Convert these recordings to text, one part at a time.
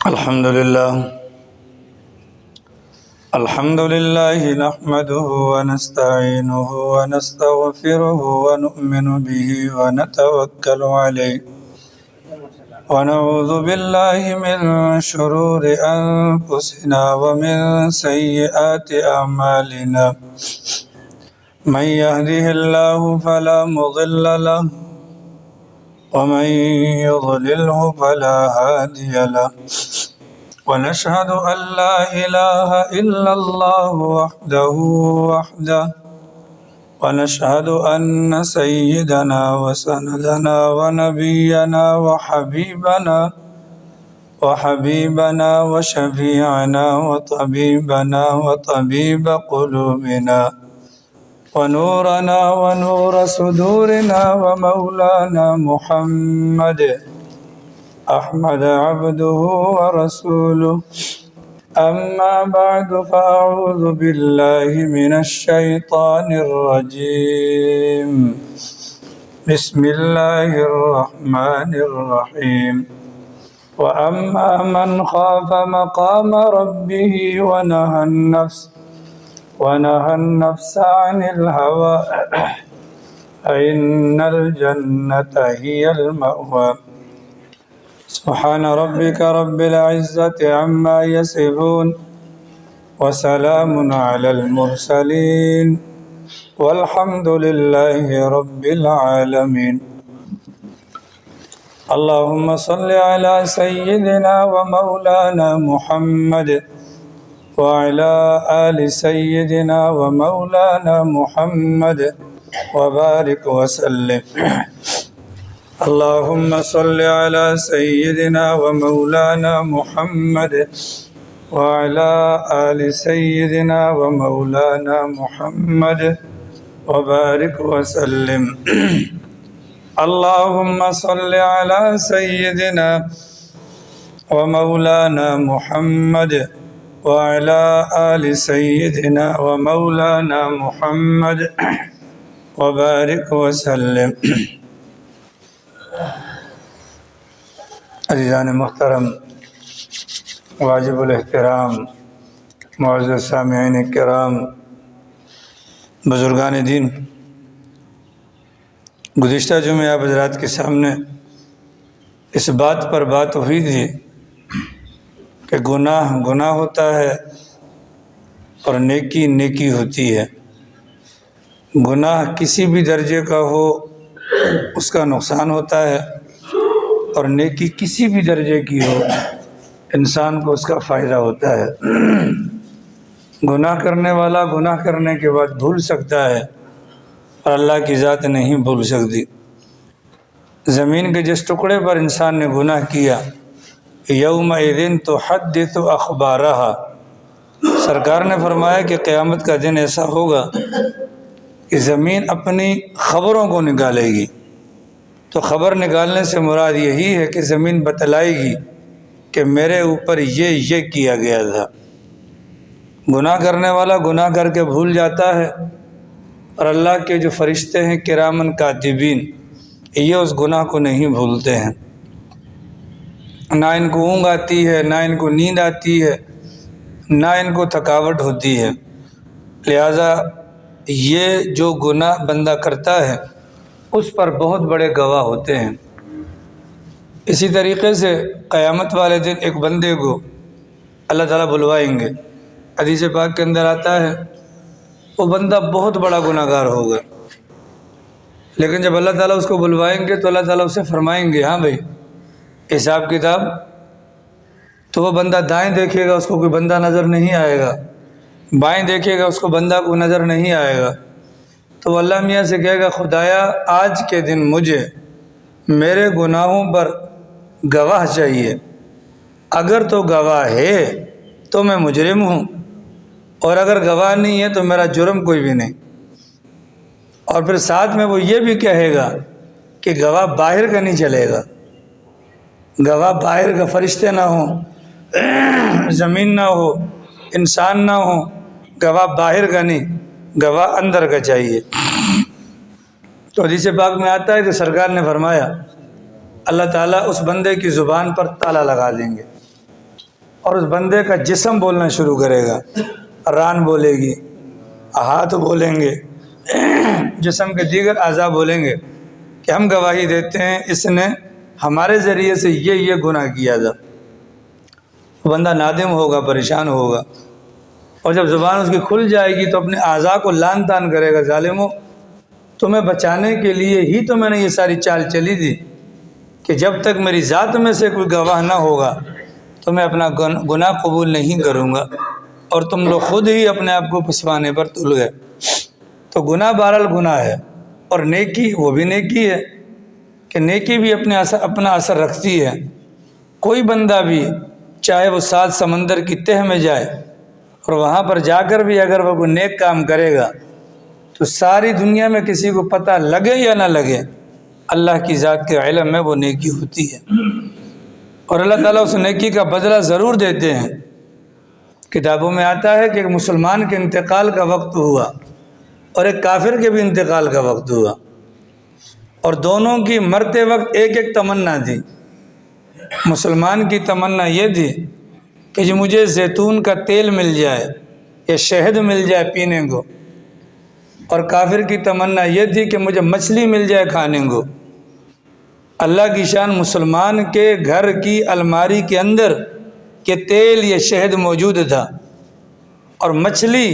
अल्हम्दुलिल्लाह नहमदुहु व नस्तईनुहु व नस्तगफिरुहु व नु'मिनु बिही व नतवक्कलु अलैहि व नऊज़ु बिल्लाहि मिन शुरूरि अनफुसिना व मिन सय्यिआति अअमालिना मन यहदिहिल्लाहु फला मुज़िल्ल लहु व मन युज़लिल्हु फला हादिय लहु ونشهد أن لا إله إلا الله وحده ونشهد أن سيدنا وسندنا ونبينا وحبيبنا وشفيعنا وطبيبنا وطبيب قلوبنا ونورنا ونور صدورنا ومولانا محمد أحمد عبده ورسوله أما بعد فأعوذ بالله من الشيطان الرجيم بسم الله الرحمن الرحيم وأما من خاف مقام ربه ونهى النفس عن الهوى فإن الجنة هي المأوى سبحان ربك رب العزة عما يصفون وسلام على المرسلين والحمد لله رب العالمين اللهم صل على سيدنا ومولانا محمد وعلى آل سيدنا ومولانا محمد وبارك وسلم اللهم صل على سيدنا ومولانا محمد وعلى آل سيدنا ومولانا محمد وبارك وسلم اللهم صل على سيدنا ومولانا محمد وعلى آل سيدنا ومولانا محمد وبارك وسلم अज़ीज़ान मुहतरम वाजिबुल एहतराम मुअज़्ज़ज़ सामिईन किराम बुज़ुर्गान दीन, गुज़िश्ता जुमे आप हज़रात के सामने इस बात पर बात हुई थी कि गुनाह गुनाह होता है और नेकी नेकी होती है। गुनाह किसी भी दर्जे का हो उसका नुकसान होता है और नेकी किसी भी दर्जे की हो इंसान को उसका फ़ायदा होता है। गुनाह करने वाला गुनाह करने के बाद भूल सकता है और अल्लाह की ज़ात नहीं भूल सकती। ज़मीन के जिस टुकड़े पर इंसान ने गुनाह किया, यौमइज़िन तुहद्दिसु अख़बारहा, सरकार ने फरमाया कि क़यामत का दिन ऐसा होगा कि ज़मीन अपनी ख़बरों को निकालेगी। तो ख़बर निकालने से मुराद यही है कि ज़मीन बतलाएगी कि मेरे ऊपर ये किया गया था। गुनाह करने वाला गुनाह करके भूल जाता है और अल्लाह के जो फ़रिश्ते हैं किरामन कातिबीन, ये उस गुनाह को नहीं भूलते हैं। ना इनको ऊँघ आती है, ना इनको नींद आती है, ना इनको थकावट होती है। लिहाजा ये जो गुनाह बंदा करता है उस पर बहुत बड़े गवाह होते हैं। इसी तरीक़े से क़यामत वाले दिन एक बंदे को अल्लाह ताला बुलवाएंगे। हदीस पाक के अंदर आता है वो बंदा बहुत बड़ा गुनाहगार होगा, लेकिन जब अल्लाह ताला उसको बुलवाएंगे तो अल्लाह ताला उससे फरमाएंगे, हाँ भाई हिसाब किताब। तो वो बंदा दाएं देखेगा, उसको कोई बंदा नज़र नहीं आएगा, बाएं देखेगा, उसको बंदा को नज़र नहीं आएगा। तो अल्लाह मियाँ से कहेगा, खुदाया आज के दिन मुझे मेरे गुनाहों पर गवाह चाहिए। अगर तो गवाह है तो मैं मुजरिम हूँ, और अगर गवाह नहीं है तो मेरा जुर्म कोई भी नहीं। और फिर साथ में वो ये भी कहेगा कि गवाह बाहर का नहीं चलेगा, गवाह बाहर का फरिश्ते ना हो, ज़मीन ना हो, इंसान ना हो, गवाह बाहर का नहीं, गवाह अंदर का चाहिए। तो हदीस पाक में आता है कि सरकार ने फरमाया अल्लाह ताला उस बंदे की ज़ुबान पर ताला लगा देंगे। और उस बंदे का जिस्म बोलना शुरू करेगा, रान बोलेगी, हाथ बोलेंगे, जिस्म के दीगर आज़ा बोलेंगे कि हम गवाही देते हैं इसने हमारे ज़रिए से ये गुनाह किया था। बंदा नादिम होगा, परेशान होगा, और जब ज़ुबान उसकी खुल जाएगी तो अपने आज़ा को लान तान करेगा, ज़ालिमों तुम्हें बचाने के लिए ही तो मैंने ये सारी चाल चली थी कि जब तक मेरी ज़ात में से कोई गवाह ना होगा तो मैं अपना गुनाह कबूल नहीं करूँगा, और तुम लोग खुद ही अपने आप को फंसवाने पर तुल गए। तो गुनाह बहरहाल गुनाह है, और नेकी वो भी नेकी है कि नेकी भी अपना असर रखती है। कोई बंदा भी चाहे वो 7 समंदर की तह में जाए और वहाँ पर जाकर भी अगर वो कोई नेक काम करेगा तो सारी दुनिया में किसी को पता लगे या ना लगे, अल्लाह की ज़ात के इल्म में वो नेकी होती है, और अल्लाह ताला उस नेकी का बदला ज़रूर देते हैं। किताबों में आता है कि एक मुसलमान के इंतकाल का वक्त हुआ और एक काफिर के भी इंतकाल का वक्त हुआ, और दोनों की मरते वक्त एक एक तमन्ना थी। मुसलमान की तमन्ना ये थी कि जो मुझे जैतून का तेल मिल जाए या शहद मिल जाए पीने को, और काफिर की तमन्ना ये थी कि मुझे मछली मिल जाए खाने को। अल्लाह की शान, मुसलमान के घर की अलमारी के अंदर के तेल या शहद मौजूद था और मछली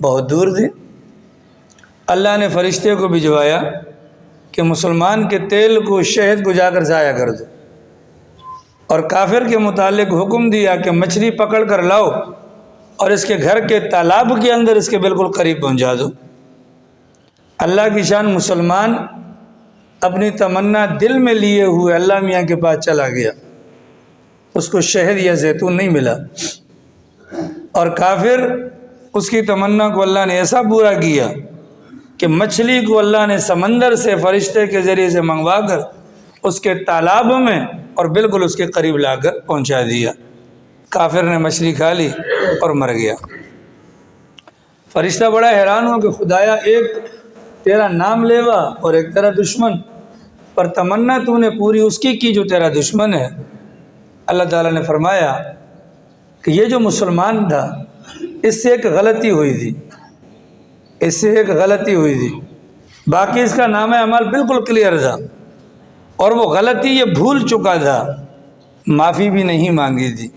बहुत दूर थी। अल्लाह ने फरिश्ते को भिजवाया कि मुसलमान के तेल को, शहद को जाकर ज़ाया कर दो, और काफिर के मुतालिक हुक्म दिया कि मछली पकड़ कर लाओ और इसके घर के तालाब के अंदर इसके बिल्कुल करीब पहुंचा दो। अल्लाह की शान, मुसलमान अपनी तमन्ना दिल में लिए हुए अल्लाह मियाँ के पास चला गया, उसको शहद या जैतून नहीं मिला, और काफिर उसकी तमन्ना को अल्लाह ने ऐसा पूरा किया कि मछली को अल्लाह ने समंदर से फरिश्ते के ज़रिए से मंगवा कर उसके तालाब में और बिल्कुल उसके करीब लाकर पहुंचा दिया। काफिर ने मछली खा ली और मर गया। फरिश्ता बड़ा हैरान हुआ कि खुदाया, एक तेरा नाम लेवा और एक तेरा दुश्मन, पर तमन्ना तूने पूरी उसकी की जो तेरा दुश्मन है। अल्लाह ताला ने फरमाया कि ये जो मुसलमान था इससे एक गलती हुई थी, इससे एक गलती हुई थी, बाकी इसका नाम अमल बिल्कुल क्लियर था, और वो गलती ये भूल चुका था, माफ़ी भी नहीं मांगी थी।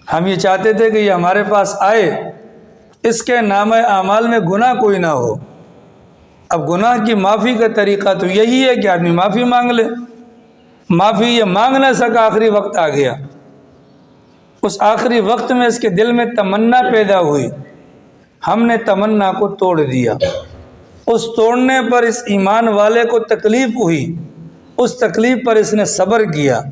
हम ये चाहते थे कि ये हमारे पास आए, इसके नाम आमाल में गुनाह कोई ना हो। अब गुनाह की माफ़ी का तरीक़ा तो यही है कि आदमी माफ़ी मांग ले। माफ़ी ये मांग ना सका, आखिरी वक्त आ गया, उस आखिरी वक्त में इसके दिल में तमन्ना पैदा हुई, हमने तमन्ना को तोड़ दिया। उस तोड़ने पर इस ईमान वाले को तकलीफ़ हुई, उस तकलीफ़ पर इसने सब्र किया,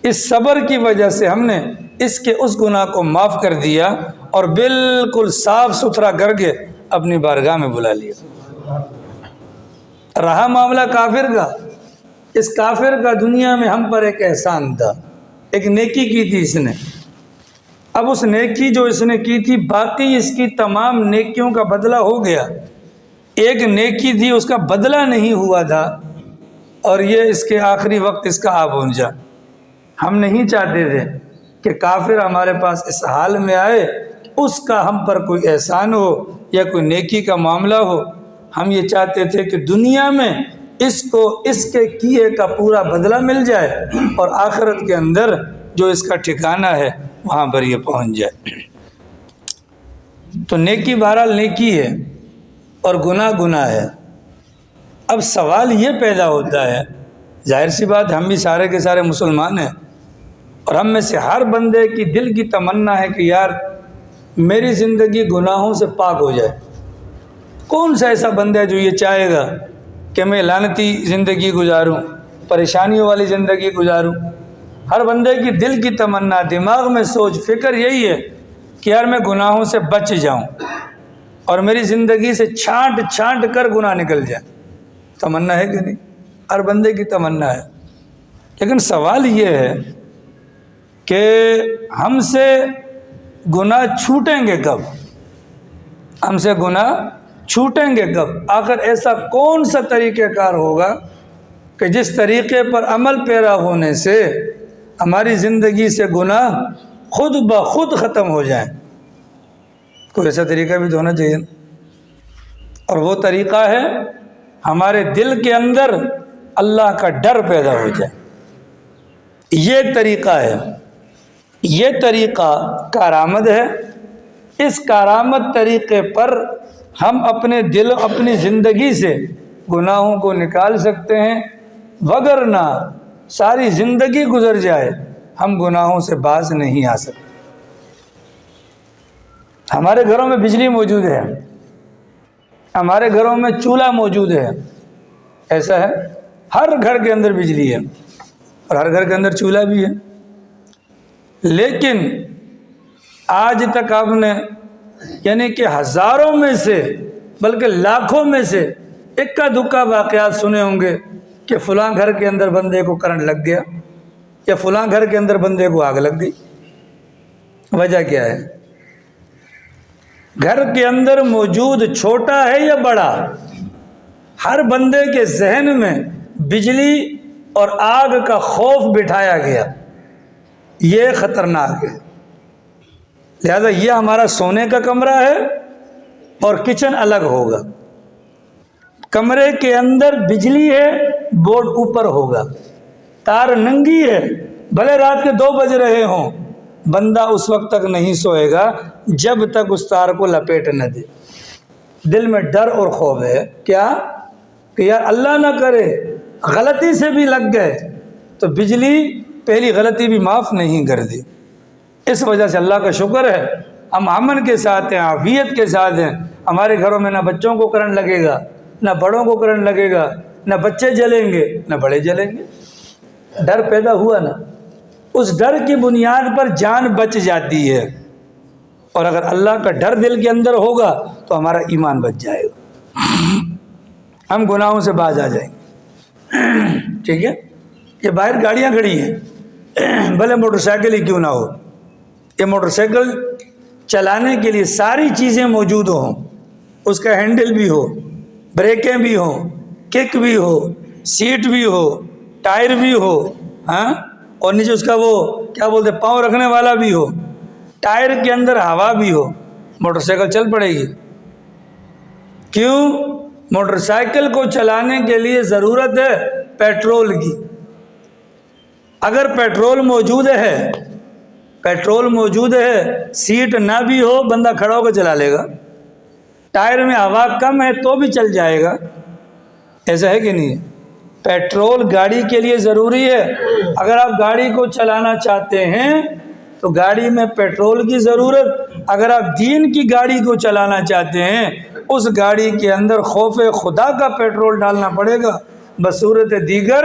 इस सब्र की वजह से हमने इसके उस गुनाह को माफ़ कर दिया और बिल्कुल साफ़ सुथरा करके अपनी बारगाह में बुला लिया। रहा मामला काफिर का, इस काफिर का दुनिया में हम पर एक एहसान था, एक नेकी की थी इसने। अब उस नेकी जो इसने की थी, बाकी इसकी तमाम नेकियों का बदला हो गया। एक नेकी थी उसका बदला नहीं हुआ था, और ये इसके आखिरी वक्त इसका आ पहुंचा। हम नहीं चाहते थे कि काफिर हमारे पास इस हाल में आए, उसका हम पर कोई एहसान हो या कोई नेकी का मामला हो। हम ये चाहते थे कि दुनिया में इसको इसके किए का पूरा बदला मिल जाए, और आखिरत के अंदर जो इसका ठिकाना है वहाँ पर ये पहुँच जाए। तो नेकी बहरहाल नेकी है और गुनाह गुनाह है। अब सवाल ये पैदा होता है, जाहिर सी बात, हम भी सारे के सारे मुसलमान हैं, और हम में से हर बंदे की दिल की तमन्ना है कि यार मेरी ज़िंदगी गुनाहों से पाक हो जाए। कौन सा ऐसा बंदा है जो ये चाहेगा कि मैं लानती ज़िंदगी गुजारूं, परेशानियों वाली ज़िंदगी गुजारूं? हर बंदे की दिल की तमन्ना, दिमाग में सोच फ़िक्र यही है कि यार मैं गुनाहों से बच जाऊं और मेरी ज़िंदगी से छांट छांट कर गुनाह निकल जाए। तमन्ना है कि नहीं? हर बंदे की तमन्ना है। लेकिन सवाल ये है कि हमसे गुनाह छूटेंगे कब? हमसे गुनाह छूटेंगे कब? आखिर ऐसा कौन सा तरीक़ेकार होगा कि जिस तरीक़े पर अमल पैरा होने से हमारी ज़िंदगी से गुनाह खुद ब खुद ख़त्म हो जाए। कोई ऐसा तरीका भी तो होना चाहिए, और वो तरीका है हमारे दिल के अंदर अल्लाह का डर पैदा हो जाए। ये एक तरीका है, ये तरीका कारामद है। इस कारामद तरीक़े पर हम अपने दिल, अपनी ज़िंदगी से गुनाहों को निकाल सकते हैं, वगरना सारी ज़िंदगी गुजर जाए हम गुनाहों से बाज नहीं आ सकते। हमारे घरों में बिजली मौजूद है, हमारे घरों में चूल्हा मौजूद है, ऐसा है, हर घर के अंदर बिजली है और हर घर के अंदर चूल्हा भी है, लेकिन आज तक आपने यानी कि हज़ारों में से बल्कि लाखों में से इक्का दुक्का वाक़यात सुने होंगे कि फ़लाँ घर के अंदर बंदे को करंट लग गया या फ़लाँ घर के अंदर बंदे को आग लग गई। वजह क्या है? घर के अंदर मौजूद छोटा है या बड़ा, हर बंदे के जहन में बिजली और आग का खौफ बिठाया गया। ये ख़तरनाक है। लिहाजा ये हमारा सोने का कमरा है और किचन अलग होगा। कमरे के अंदर बिजली है, बोर्ड ऊपर होगा, तार नंगी है, भले रात के 2 बज रहे हों, बंदा उस वक्त तक नहीं सोएगा जब तक उस तार को लपेट न दे। दिल में डर और खौफ है क्या कि यार अल्लाह ना करे गलती से भी लग गए तो बिजली पहली गलती भी माफ़ नहीं कर दी। इस वजह से अल्लाह का शुक्र है हम अमन के साथ हैं, आफियत के साथ हैं। हमारे घरों में ना बच्चों को करंट लगेगा, ना बड़ों को करंट लगेगा, ना बच्चे जलेंगे ना बड़े जलेंगे। डर पैदा हुआ ना, उस डर की बुनियाद पर जान बच जाती है। और अगर अल्लाह का डर दिल के अंदर होगा तो हमारा ईमान बच जाएगा, हम गुनाहों से बाज आ जाएंगे। ठीक है, ये बाहर गाड़ियाँ खड़ी हैं, भले मोटरसाइकिल ही क्यों ना हो, ये मोटरसाइकिल चलाने के लिए सारी चीज़ें मौजूद हों, उसका हैंडल भी हो, ब्रेकें भी हों, किक भी हो, सीट भी हो, टायर भी हो, हाँ, और नीचे उसका वो क्या बोलते पाँव रखने वाला भी हो, टायर के अंदर हवा भी हो, मोटरसाइकिल चल पड़ेगी। क्यों? मोटरसाइकिल को चलाने के लिए ज़रूरत है पेट्रोल की। अगर पेट्रोल मौजूद है, पेट्रोल मौजूद है, सीट ना भी हो, बंदा खड़ा होकर चला लेगा। टायर में हवा कम है तो भी चल जाएगा, ऐसा है कि नहीं? पेट्रोल गाड़ी के लिए ज़रूरी है। अगर आप गाड़ी को चलाना चाहते हैं तो गाड़ी में पेट्रोल की ज़रूरत, अगर आप दीन की गाड़ी को चलाना चाहते हैं उस गाड़ी के अंदर खौफ खुदा का पेट्रोल डालना पड़ेगा। बसूरत दीगर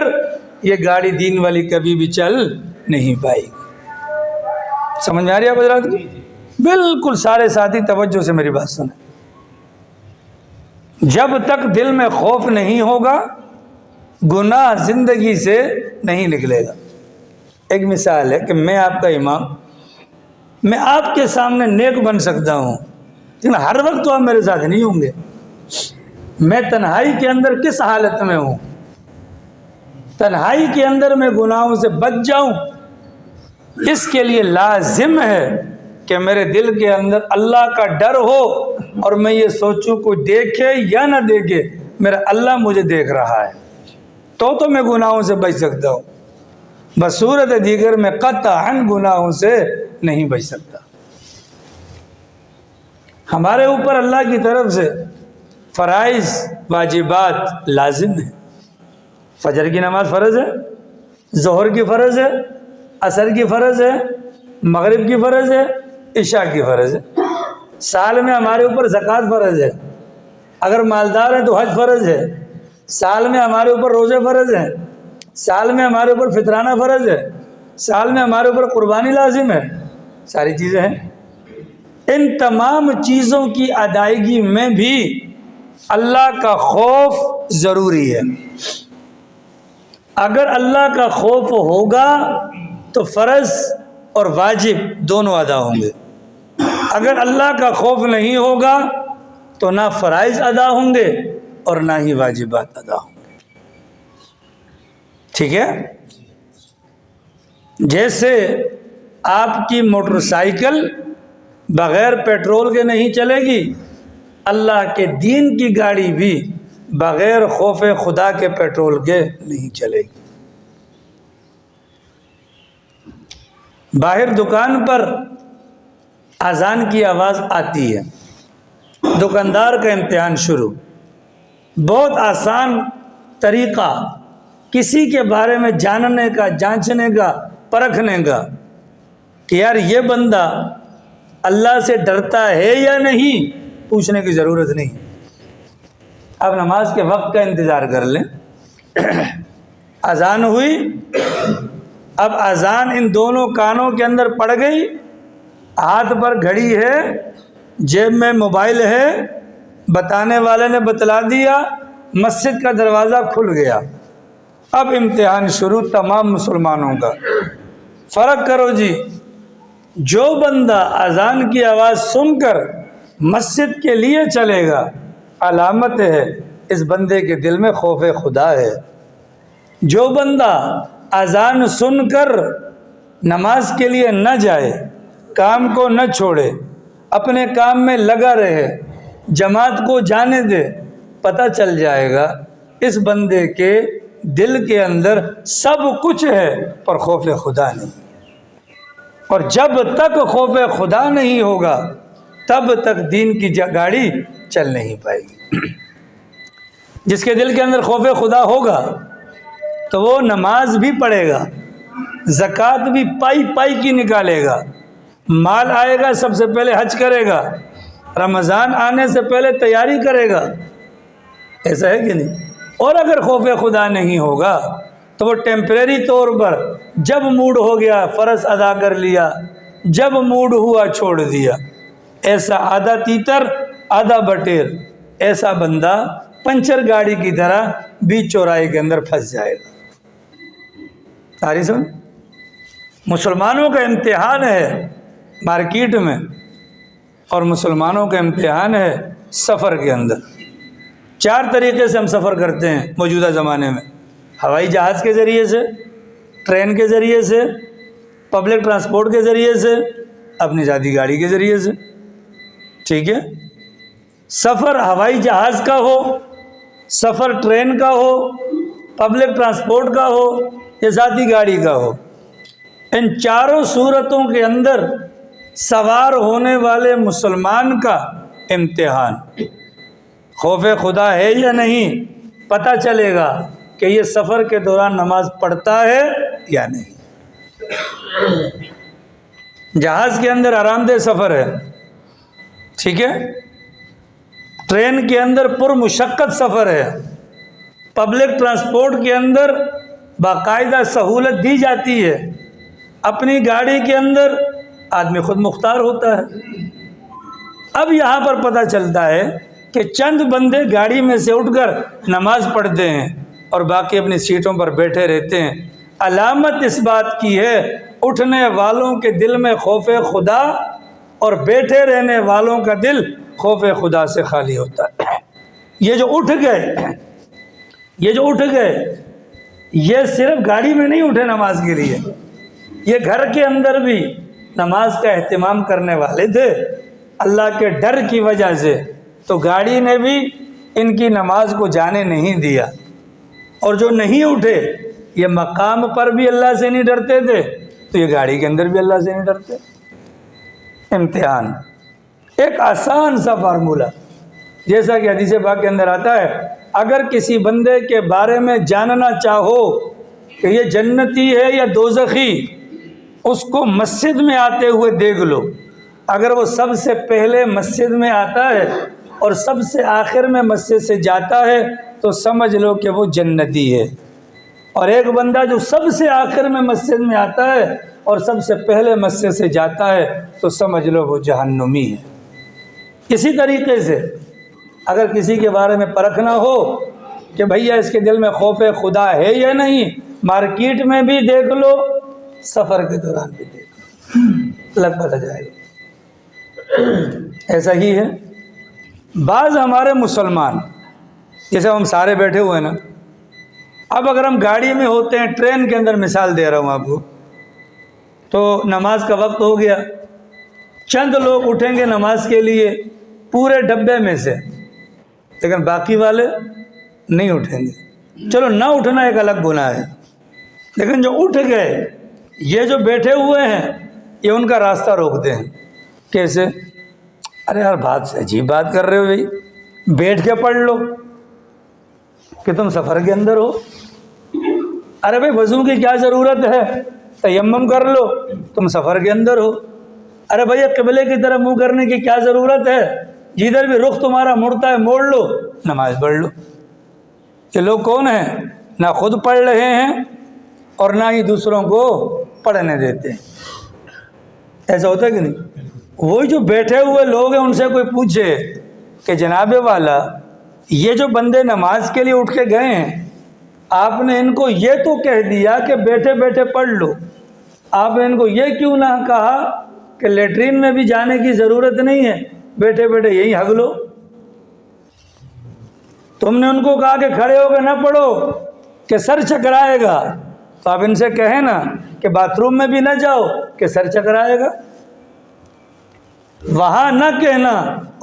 ये गाड़ी दीन वाली कभी भी चल नहीं पाएगी। समझ में आ रही है हज़रात की? बिल्कुल सारे साथी तवज्जो से मेरी बात सुने। जब तक दिल में खौफ नहीं होगा गुनाह ज़िंदगी से नहीं निकलेगा। एक मिसाल है कि मैं आपका इमाम, मैं आपके सामने नेक बन सकता हूँ, लेकिन हर वक्त तो आप मेरे साथ नहीं होंगे। मैं तन्हाई के अंदर किस हालत में हूँ, तन्हाई के अंदर मैं गुनाहों से बच जाऊँ, इसके लिए लाजिम है कि मेरे दिल के अंदर अल्लाह का डर हो और मैं ये सोचूं कोई देखे या ना देखे, मेरा अल्लाह मुझे देख रहा है, तो मैं गुनाहों से बच सकता हूँ। बसूरत दीगर में क़त्अन गुनाहों से नहीं बच सकता। हमारे ऊपर अल्लाह की तरफ से फ़राइज़ वाजिबात लाजिम है। फजर की नमाज़ फ़र्ज़ है, ज़ोहर की फ़र्ज़ है, असर की फ़र्ज़ है, मगरिब की फ़र्ज़ है, इशा की फ़र्ज़ है। साल में हमारे ऊपर ज़कात फ़र्ज़ है, अगर मालदार है तो हज फ़र्ज़ है। साल में हमारे ऊपर रोज़े फ़र्ज़ हैं, साल में हमारे ऊपर फितराना फ़र्ज़ है, साल में हमारे ऊपर कुर्बानी लाजिम है। सारी चीज़ें हैं। इन तमाम चीज़ों की अदायगी में भी अल्लाह का खौफ ज़रूरी है। अगर अल्लाह का खौफ होगा तो फ़र्ज़ और वाजिब दोनों अदा होंगे। अगर अल्लाह का खौफ नहीं होगा तो ना फ़राइज़ अदा होंगे और ना ही वाजिबात अदा होंगे। ठीक है? जैसे आपकी मोटरसाइकिल बग़ैर पेट्रोल के नहीं चलेगी, अल्लाह के दीन की गाड़ी भी बग़ैर खौफ खुदा के पेट्रोल के नहीं चलेगी। बाहर दुकान पर अजान की आवाज़ आती है, दुकानदार का इम्तिहान शुरू। बहुत आसान तरीक़ा किसी के बारे में जानने का, जांचने का, परखने का कि यार ये बंदा अल्लाह से डरता है या नहीं, पूछने की ज़रूरत नहीं। अब नमाज के वक्त का इंतज़ार कर लें। अजान हुई, अब अजान इन दोनों कानों के अंदर पड़ गई, हाथ पर घड़ी है, जेब में मोबाइल है, बताने वाले ने बतला दिया, मस्जिद का दरवाज़ा खुल गया। अब इम्तिहान शुरू तमाम मुसलमानों का। फ़र्क करो जी, जो बंदा अजान की आवाज़ सुनकर मस्जिद के लिए चलेगा, अलामत है इस बंदे के दिल में खौफ खुदा है। जो बंदा अजान सुनकर नमाज के लिए न जाए, काम को न छोड़े, अपने काम में लगा रहे, जमात को जाने दे, पता चल जाएगा इस बंदे के दिल के अंदर सब कुछ है पर खौफ खुदा नहीं। और जब तक खौफ खुदा नहीं होगा तब तक दीन की गाड़ी चल नहीं पाएगी। जिसके दिल के अंदर खौफ खुदा होगा तो वो नमाज भी पढ़ेगा, ज़कात भी पाई पाई की निकालेगा, माल आएगा सबसे पहले हज करेगा, रमज़ान आने से पहले तैयारी करेगा। ऐसा है कि नहीं? और अगर खौफ खुदा नहीं होगा तो वो टेम्परेरी तौर पर जब मूड हो गया फ़र्ज अदा कर लिया, जब मूड हुआ छोड़ दिया। ऐसा आधा तीतर आधा बटेर, ऐसा बंदा पंचर गाड़ी की तरह बीच चौराहे के अंदर फंस जाएगा। सारी सुन, मुसलमानों का इम्तिहान है मार्केट में और मुसलमानों का इम्तिहान है सफ़र के अंदर। 4 तरीक़े से हम सफ़र करते हैं मौजूदा ज़माने में। हवाई जहाज़ के ज़रिए से, ट्रेन के ज़रिए से, पब्लिक ट्रांसपोर्ट के ज़रिए से, अपनी ज़ाती गाड़ी के ज़रिए से। ठीक है, सफ़र हवाई जहाज़ का हो, सफ़र ट्रेन का हो, पब्लिक ट्रांसपोर्ट का हो या ज़ाती गाड़ी का हो, इन चारों सूरतों के अंदर सवार होने वाले मुसलमान का इम्तिहान खौफ खुदा है या नहीं पता चलेगा कि ये सफ़र के दौरान नमाज पढ़ता है या नहीं। जहाज़ के अंदर आरामदेह सफ़र है, ठीक है, ट्रेन के अंदर पुरमुशक्क़त सफ़र है, पब्लिक ट्रांसपोर्ट के अंदर बाकायदा सहूलत दी जाती है, अपनी गाड़ी के अंदर आदमी खुद मुख्तार होता है। अब यहाँ पर पता चलता है कि चंद बंदे गाड़ी में से उठकर नमाज पढ़ते हैं और बाकी अपनी सीटों पर बैठे रहते हैं। अलामत इस बात की है उठने वालों के दिल में खौफ खुदा और बैठे रहने वालों का दिल खौफ खुदा से खाली होता है। ये जो उठ गए ये सिर्फ गाड़ी में नहीं उठे नमाज के लिए, ये घर के अंदर भी नमाज का एहतिमाम करने वाले थे। अल्लाह के डर की वजह से तो गाड़ी ने भी इनकी नमाज को जाने नहीं दिया, और जो नहीं उठे ये मकाम पर भी अल्लाह से नहीं डरते थे तो ये गाड़ी के अंदर भी अल्लाह से नहीं डरते। इम्तिहान एक आसान सा फार्मूला, जैसा कि हदीस पाक के अंदर आता है, अगर किसी बंदे के बारे में जानना चाहो कि ये जन्नती है या दोज़खी, उसको मस्जिद में आते हुए देख लो। अगर वो सबसे पहले मस्जिद में आता है और सबसे आखिर में मस्जिद से जाता है तो समझ लो कि वो जन्नती है। और एक बंदा जो सबसे आखिर में मस्जिद में आता है और सबसे पहले मस्जिद से जाता है तो समझ लो वो जहन्नुमी है। इसी तरीके से अगर किसी के बारे में परखना हो कि भैया इसके दिल में खौफ खुदा है या नहीं, मार्केट में भी देख लो, सफ़र के दौरान भी देख लो, लग पता जाएगा। ऐसा ही है बाज़ हमारे मुसलमान, जैसे हम सारे बैठे हुए हैं ना, अब अगर हम गाड़ी में होते हैं, ट्रेन के अंदर मिसाल दे रहा हूँ आपको, तो नमाज का वक्त हो गया, चंद लोग उठेंगे नमाज के लिए पूरे डब्बे में से, लेकिन बाकी वाले नहीं उठेंगे। चलो ना उठना एक अलग गुनाह है, लेकिन जो उठ गए, ये जो बैठे हुए हैं, ये उनका रास्ता रोकते हैं। कैसे? अरे यार बात अजीब बात कर रहे हो भाई, बैठ के पढ़ लो कि तुम सफ़र के अंदर हो। अरे भाई वज़ू की क्या ज़रूरत है, तयम्मुम कर लो, तुम सफ़र के अंदर हो। अरे भैया क़िबले की तरफ मुँह करने की क्या ज़रूरत है, जिधर भी रुख तुम्हारा मुड़ता है मोड़ लो, नमाज पढ़ लो। ये लोग कौन हैं? ना खुद पढ़ रहे हैं और ना ही दूसरों को पढ़ने देते हैं। ऐसा होता है कि नहीं? वही जो बैठे हुए लोग हैं उनसे कोई पूछे कि जनाबे वाला, ये जो बंदे नमाज के लिए उठ के गए हैं, आपने इनको ये तो कह दिया कि बैठे बैठे पढ़ लो, आपने इनको ये क्यों ना कहा कि लेटरिन में भी जाने की ज़रूरत नहीं है, बैठे बैठे यही हग लो? तुमने उनको कहा कि खड़े होकर ना पढ़ो कि सर चकराएगा, तो आप इनसे कहें ना कि बाथरूम में भी ना जाओ कि सर चकराएगा। वहाँ ना कहना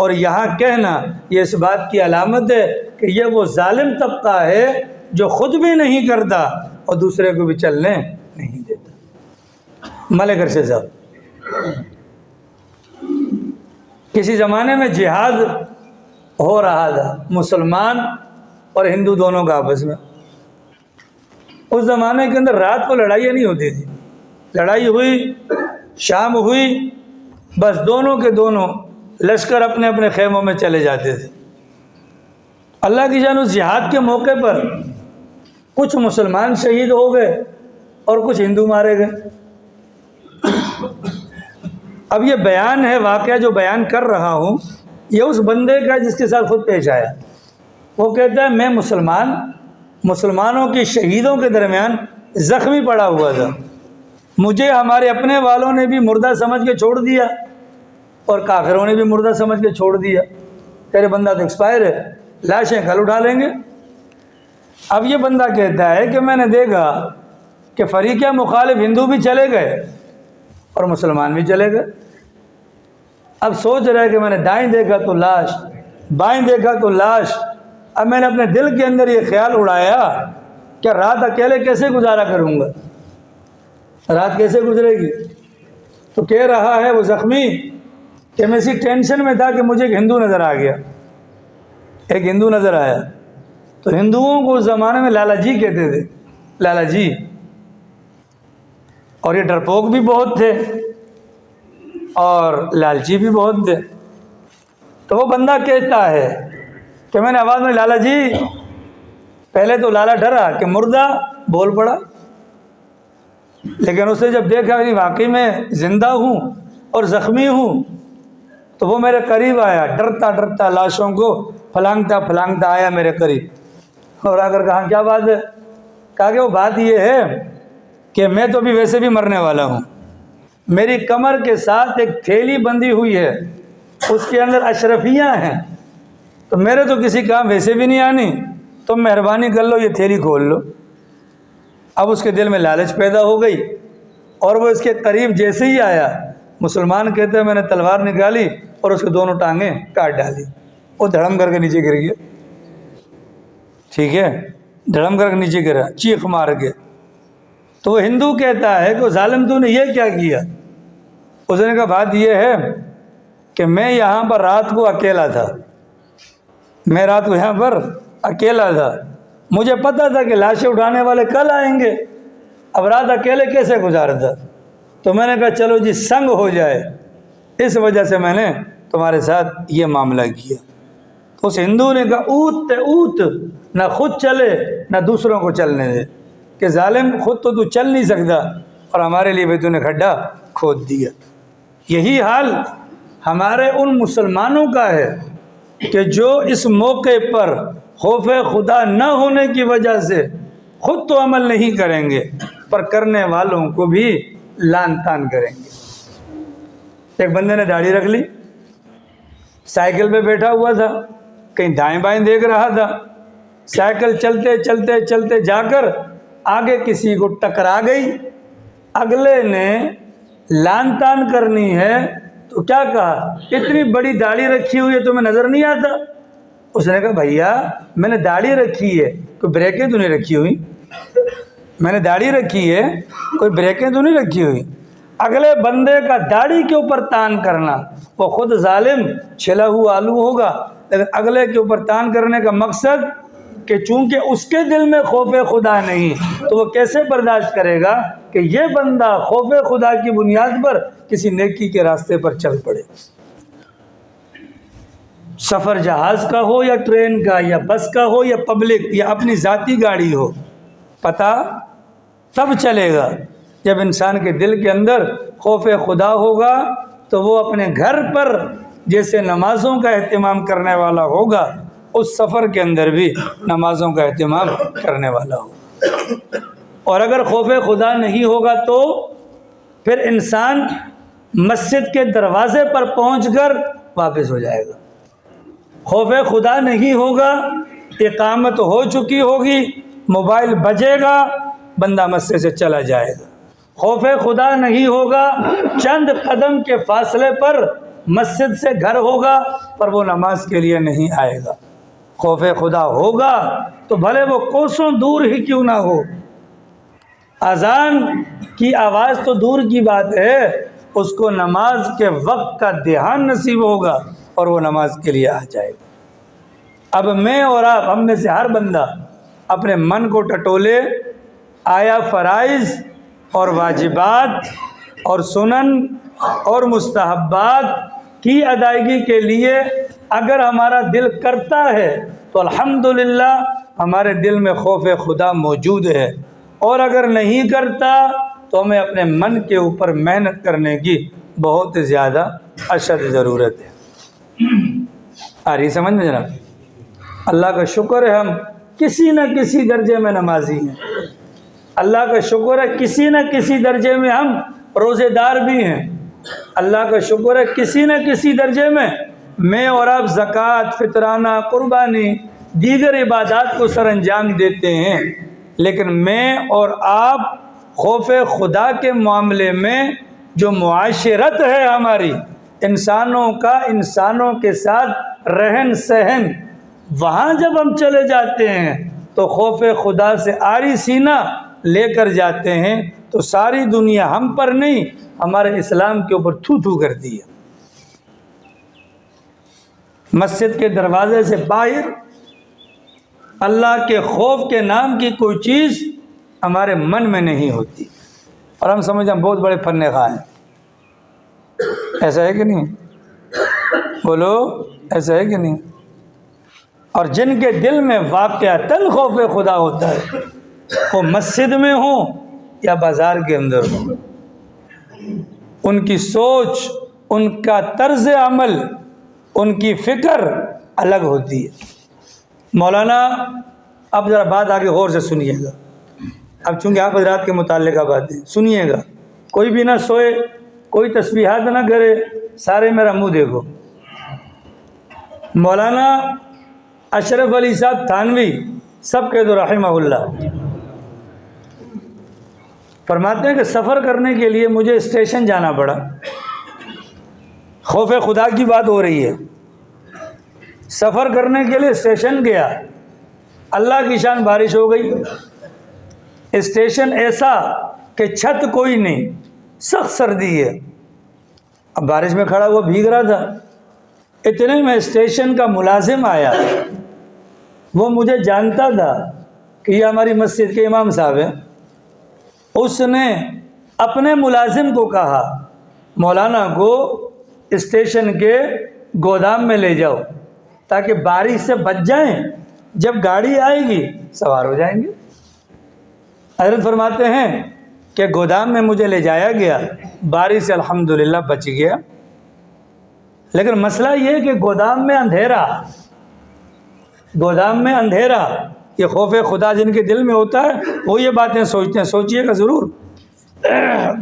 और यहाँ कहना, ये इस बात की अलामत है कि ये वो जालिम तबका है जो खुद भी नहीं करता और दूसरे को भी चलने नहीं देता। मलिक अरशद साहब, किसी ज़माने में जिहाद हो रहा था, मुसलमान और हिंदू दोनों का आपस में। उस ज़माने के अंदर रात को लड़ाइयाँ नहीं होती थी, लड़ाई हुई, शाम हुई, बस दोनों के दोनों लश्कर अपने अपने खेमों में चले जाते थे। अल्लाह की जान उस जिहाद के मौके पर कुछ मुसलमान शहीद हो गए और कुछ हिंदू मारे गए। अब ये बयान है, वाक़या जो बयान कर रहा हूँ, ये उस बंदे का जिसके साथ खुद पेश आया। वो कहता है मैं मुसलमानों की शहीदों के दरमियान ज़ख्मी पड़ा हुआ था, मुझे हमारे अपने वालों ने भी मुर्दा समझ के छोड़ दिया और काफिरों ने भी मुर्दा समझ के छोड़ दिया। तेरे बंदा तो एक्सपायर है, लाशें कल उठा लेंगे। अब ये बंदा कहता है कि मैंने देखा कि फरीक़े मुखालिफ हिंदू भी चले गए और मुसलमान भी चले गए। अब सोच रहा है कि मैंने दाएं देखा तो लाश, बाएं देखा तो लाश। अब मैंने अपने दिल के अंदर ये ख्याल उड़ाया कि रात अकेले कैसे गुजारा करूँगा, रात कैसे गुजरेगी। तो कह रहा है वो ज़ख्मी कि मैं इसी टेंशन में था कि मुझे एक हिंदू नज़र आ गया, एक हिंदू नज़र आया। तो हिंदुओं को उस ज़माने में लाला जी कहते थे, लाला जी, और ये डरपोक भी बहुत थे और लालची भी बहुत थे। तो वो बंदा कहता है कि मैंने आवाज़ में लाला जी, पहले तो लाला डरा कि मुर्दा बोल पड़ा, लेकिन उसने जब देखा कि वाकई में ज़िंदा हूँ और ज़ख्मी हूँ, तो वो मेरे करीब आया, डरता डरता लाशों को फलांगता फलांगता आया मेरे करीब और आकर कहा क्या बात है। कहा कि वो बात ये है कि मैं तो अभी वैसे भी मरने वाला हूँ, मेरी कमर के साथ एक थैली बंधी हुई है, उसके अंदर अशरफियाँ हैं, तो मेरे तो किसी काम वैसे भी नहीं आनी, तुम मेहरबानी कर लो ये थैली खोल लो। अब उसके दिल में लालच पैदा हो गई और वो इसके करीब जैसे ही आया, मुसलमान कहते हैं मैंने तलवार निकाली और उसके दोनों टांगें काट डाली। वो धड़म करके नीचे गिर गया, ठीक है, धड़म करके नीचे गिरा चीख मार के। तो वो हिंदू कहता है कि जालिम तूने ये क्या किया। उसने कहा बात ये है कि मैं यहाँ पर रात को अकेला था, मैं रात को यहाँ पर अकेला था, मुझे पता था कि लाशें उठाने वाले कल आएंगे, अब रात अकेले कैसे गुजारता। तो मैंने कहा चलो जी संग हो जाए, इस वजह से मैंने तुम्हारे साथ ये मामला किया। तो उस हिंदू ने कहा ऊत ते ऊत, ना खुद चले ना दूसरों को चलने दे, कि जालिम खुद तो तू चल नहीं सकता और हमारे लिए भी तूने खड्डा खोद दिया। यही हाल हमारे उन मुसलमानों का है कि जो इस मौके पर खौफ खुदा न होने की वजह से खुद तो अमल नहीं करेंगे पर करने वालों को भी लान तान करेंगे। एक बंदे ने दाढ़ी रख ली, साइकिल पे बैठा हुआ था, कहीं दाएं बाएं देख रहा था, साइकिल चलते चलते चलते जाकर आगे किसी को टकरा गई, अगले ने लान तान करनी है तो क्या कहा, इतनी बड़ी दाढ़ी रखी हुई है तुम्हें नज़र नहीं आता? उसने कहा भैया मैंने दाढ़ी रखी है, कोई ब्रेकें तो नहीं रखी हुई, मैंने दाढ़ी रखी है, कोई ब्रेकें तो नहीं रखी हुई। अगले बंदे का दाढ़ी के ऊपर तान करना, वो खुद जालिम छिला हुआ आलू होगा, लेकिन अगले के ऊपर तान करने का मकसद कि चूंकि उसके दिल में खौफ खुदा नहीं, तो वो कैसे बर्दाश्त करेगा कि ये बंदा खौफ खुदा की बुनियाद पर किसी नेकी के रास्ते पर चल पड़े। सफ़र जहाज़ का हो या ट्रेन का या बस का हो या पब्लिक या अपनी ज़ाती गाड़ी हो, पता तब चलेगा जब इंसान के दिल के अंदर खौफ खुदा होगा, तो वो अपने घर पर जैसे नमाज़ों का एहतमाम करने वाला होगा, उस सफ़र के अंदर भी नमाज़ों का एहतमाम करने वाला होगा। और अगर खौफ खुदा नहीं होगा तो फिर इंसान मस्जिद के दरवाज़े पर पहुंचकर वापस हो जाएगा। खौफ खुदा नहीं होगा, इकामत हो चुकी होगी, मोबाइल बजेगा, बंदा मस्जिद से चला जाएगा। खौफ खुदा नहीं होगा, चंद कदम के फासले पर मस्जिद से घर होगा, पर वो नमाज के लिए नहीं आएगा। खौफ खुदा होगा तो भले वो कोसों दूर ही क्यों ना हो, अजान की आवाज़ तो दूर की बात है, उसको नमाज के वक्त का ध्यान नसीब होगा और वो नमाज के लिए आ जाएगा। अब मैं और आप, हम में से हर बंदा अपने मन को टटोले, आया फ़राइज़ और वाजिबात और सुनन और मुस्तहब्बात की अदायगी के लिए अगर हमारा दिल करता है तो अल्हम्दुलिल्लाह हमारे दिल में खौफ खुदा मौजूद है, और अगर नहीं करता तो हमें अपने मन के ऊपर मेहनत करने की बहुत ज़्यादा अशद ज़रूरत है। आ रही समझ में जनाब? अल्लाह का शुक्र है हम किसी न किसी दर्जे में नमाजी हैं, अल्लाह का शुक्र है किसी न किसी दर्जे में हम रोज़ेदार भी हैं, अल्लाह का शुक्र है किसी न किसी दर्जे में मैं और आप ज़कात, फितराना, कुर्बानी, दीगर इबादात को सर अंजाम देते हैं। लेकिन मैं और आप खौफ खुदा के मामले में जो मुआशरत है हमारी, इंसानों का इंसानों के साथ रहन सहन, वहाँ जब हम चले जाते हैं तो खौफ खुदा से आरी सीना लेकर जाते हैं, तो सारी दुनिया हम पर नहीं हमारे इस्लाम के ऊपर थू थू करती है। मस्जिद के दरवाजे से बाहर अल्लाह के खौफ के नाम की कोई चीज़ हमारे मन में नहीं होती, और हम समझ हम बहुत बड़े फन्ने खा हैं। ऐसा है कि नहीं? बोलो, ऐसा है कि नहीं? और जिनके दिल में वाक़अतन खौफ खुदा होता है, वो मस्जिद में हो या बाज़ार के अंदर हो, उनकी सोच, उनका तर्ज अमल, उनकी फ़िक्र अलग होती है। मौलाना, अब ज़रा बात आगे गौर से सुनिएगा, अब चूँकि आप हज़रात के मुताल्लिक़ बात है, सुनिएगा। कोई भी ना सोए, कोई तस्बीहात ना करे, सारे मेरा मुंह देखो। मौलाना अशरफ अली साहब थानवी सब कह दो रहमहुल्लाह, फरमाते हैं कि सफ़र करने के लिए मुझे स्टेशन जाना पड़ा। खौफ खुदा की बात हो रही है, सफ़र करने के लिए स्टेशन गया, अल्लाह की शान बारिश हो गई। स्टेशन ऐसा कि छत कोई नहीं, सख्त सर्दी है, अब बारिश में खड़ा हुआ भीग रहा था। इतने में स्टेशन का मुलाजिम आया, वो मुझे जानता था कि ये हमारी मस्जिद के इमाम साहब हैं। उसने अपने मुलाजिम को कहा, मौलाना को स्टेशन के गोदाम में ले जाओ ताकि बारिश से बच जाएं, जब गाड़ी आएगी सवार हो जाएंगे। हज़रत फरमाते हैं कि गोदाम में मुझे ले जाया गया, बारिश से अल्हम्दुलिल्लाह बच गया। लेकिन मसला ये है कि गोदाम में अंधेरा, गोदाम में अंधेरा, ये खौफ खुदा जिनके दिल में होता है वो ये बातें सोचते हैं, सोचिएगा ज़रूर।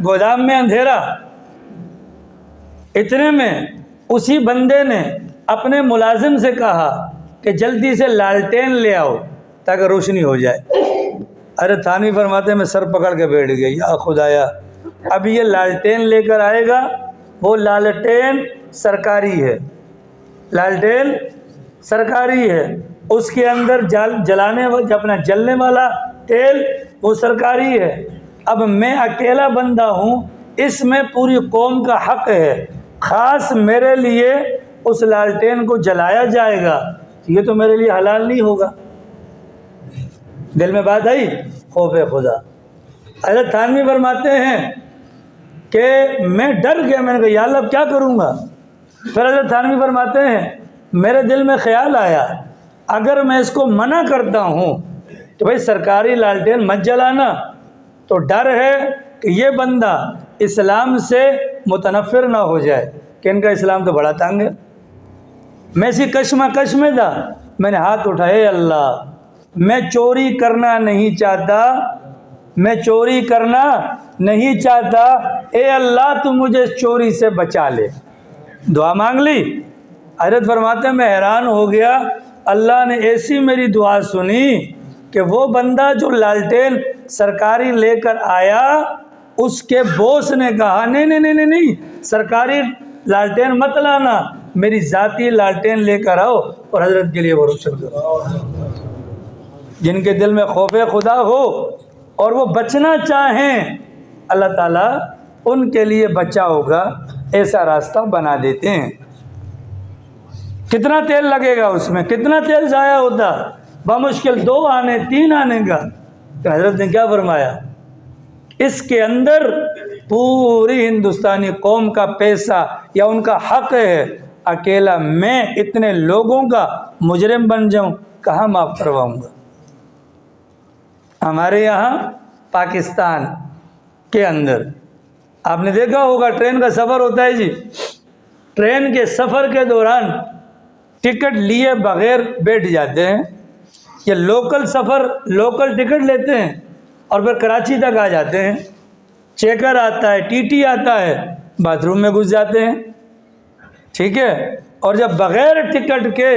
गोदाम में अंधेरा, इतने में उसी बंदे ने अपने मुलाजिम से कहा कि जल्दी से लालटेन ले आओ ताकि रोशनी हो जाए। अरे थानी फरमाते मैं सर पकड़ के बैठ गई, या खुदाया अब ये लालटेन लेकर आएगा, वो लालटेन सरकारी है, लालटेन सरकारी है, उसके अंदर जलाने अपना जलने वाला तेल वो सरकारी है। अब मैं अकेला बंदा हूँ, इसमें पूरी कौम का हक है, ख़ास मेरे लिए उस लालटेन को जलाया जाएगा, ये तो मेरे लिए हलाल नहीं होगा। दिल में बात आई, खौफ खुदा। हज़रत थानवी फरमाते हैं कि मैं डर गया, मैंने कहा या अल्लाह अब क्या करूँगा। फिर हज़रत थानवी फरमाते हैं मेरे दिल में ख्याल आया, अगर मैं इसको मना करता हूँ तो भाई सरकारी लालटेन मत जलाना, तो डर है कि ये बंदा इस्लाम से मुतनफ़िर ना हो जाए कि इनका इस्लाम तो बड़ा तंग है। मैं इसी कश्मकश में था, मैंने हाथ उठाए, अल्लाह मैं चोरी करना नहीं चाहता, मैं चोरी करना नहीं चाहता, ए अल्लाह तू मुझे चोरी से बचा ले। दुआ मांग ली। हज़रत फरमाते हैं मैं हैरान हो गया, अल्लाह ने ऐसी मेरी दुआ सुनी कि वो बंदा जो लालटेन सरकारी लेकर आया, उसके बॉस ने कहा नहीं नहीं नहीं नहीं नहीं, सरकारी लालटेन मत लाना, मेरी ज़ाती लालटेन लेकर आओ और हज़रत के लिए वो रोशन करो। जिनके दिल में खौफ खुदा हो और वो बचना चाहें, अल्लाह ताला उनके लिए बचाव का ऐसा रास्ता बना देते हैं। कितना तेल लगेगा उसमें, कितना तेल ज़ाया होता, बमुश्किल 2 आने 3 आने का। तो हज़रत ने क्या फरमाया, इसके अंदर पूरी हिंदुस्तानी कौम का पैसा या उनका हक है, अकेला मैं इतने लोगों का मुजरिम बन जाऊं, कहाँ माफ़ करवाऊंगा। हमारे यहाँ पाकिस्तान के अंदर आपने देखा होगा ट्रेन का सफ़र होता है जी, ट्रेन के सफ़र के दौरान टिकट लिए बगैर बैठ जाते हैं, या लोकल सफ़र लोकल टिकट लेते हैं और फिर कराची तक आ जाते हैं, चेकर आता है, टीटी आता है, बाथरूम में घुस जाते हैं, ठीक है। और जब बग़ैर टिकट के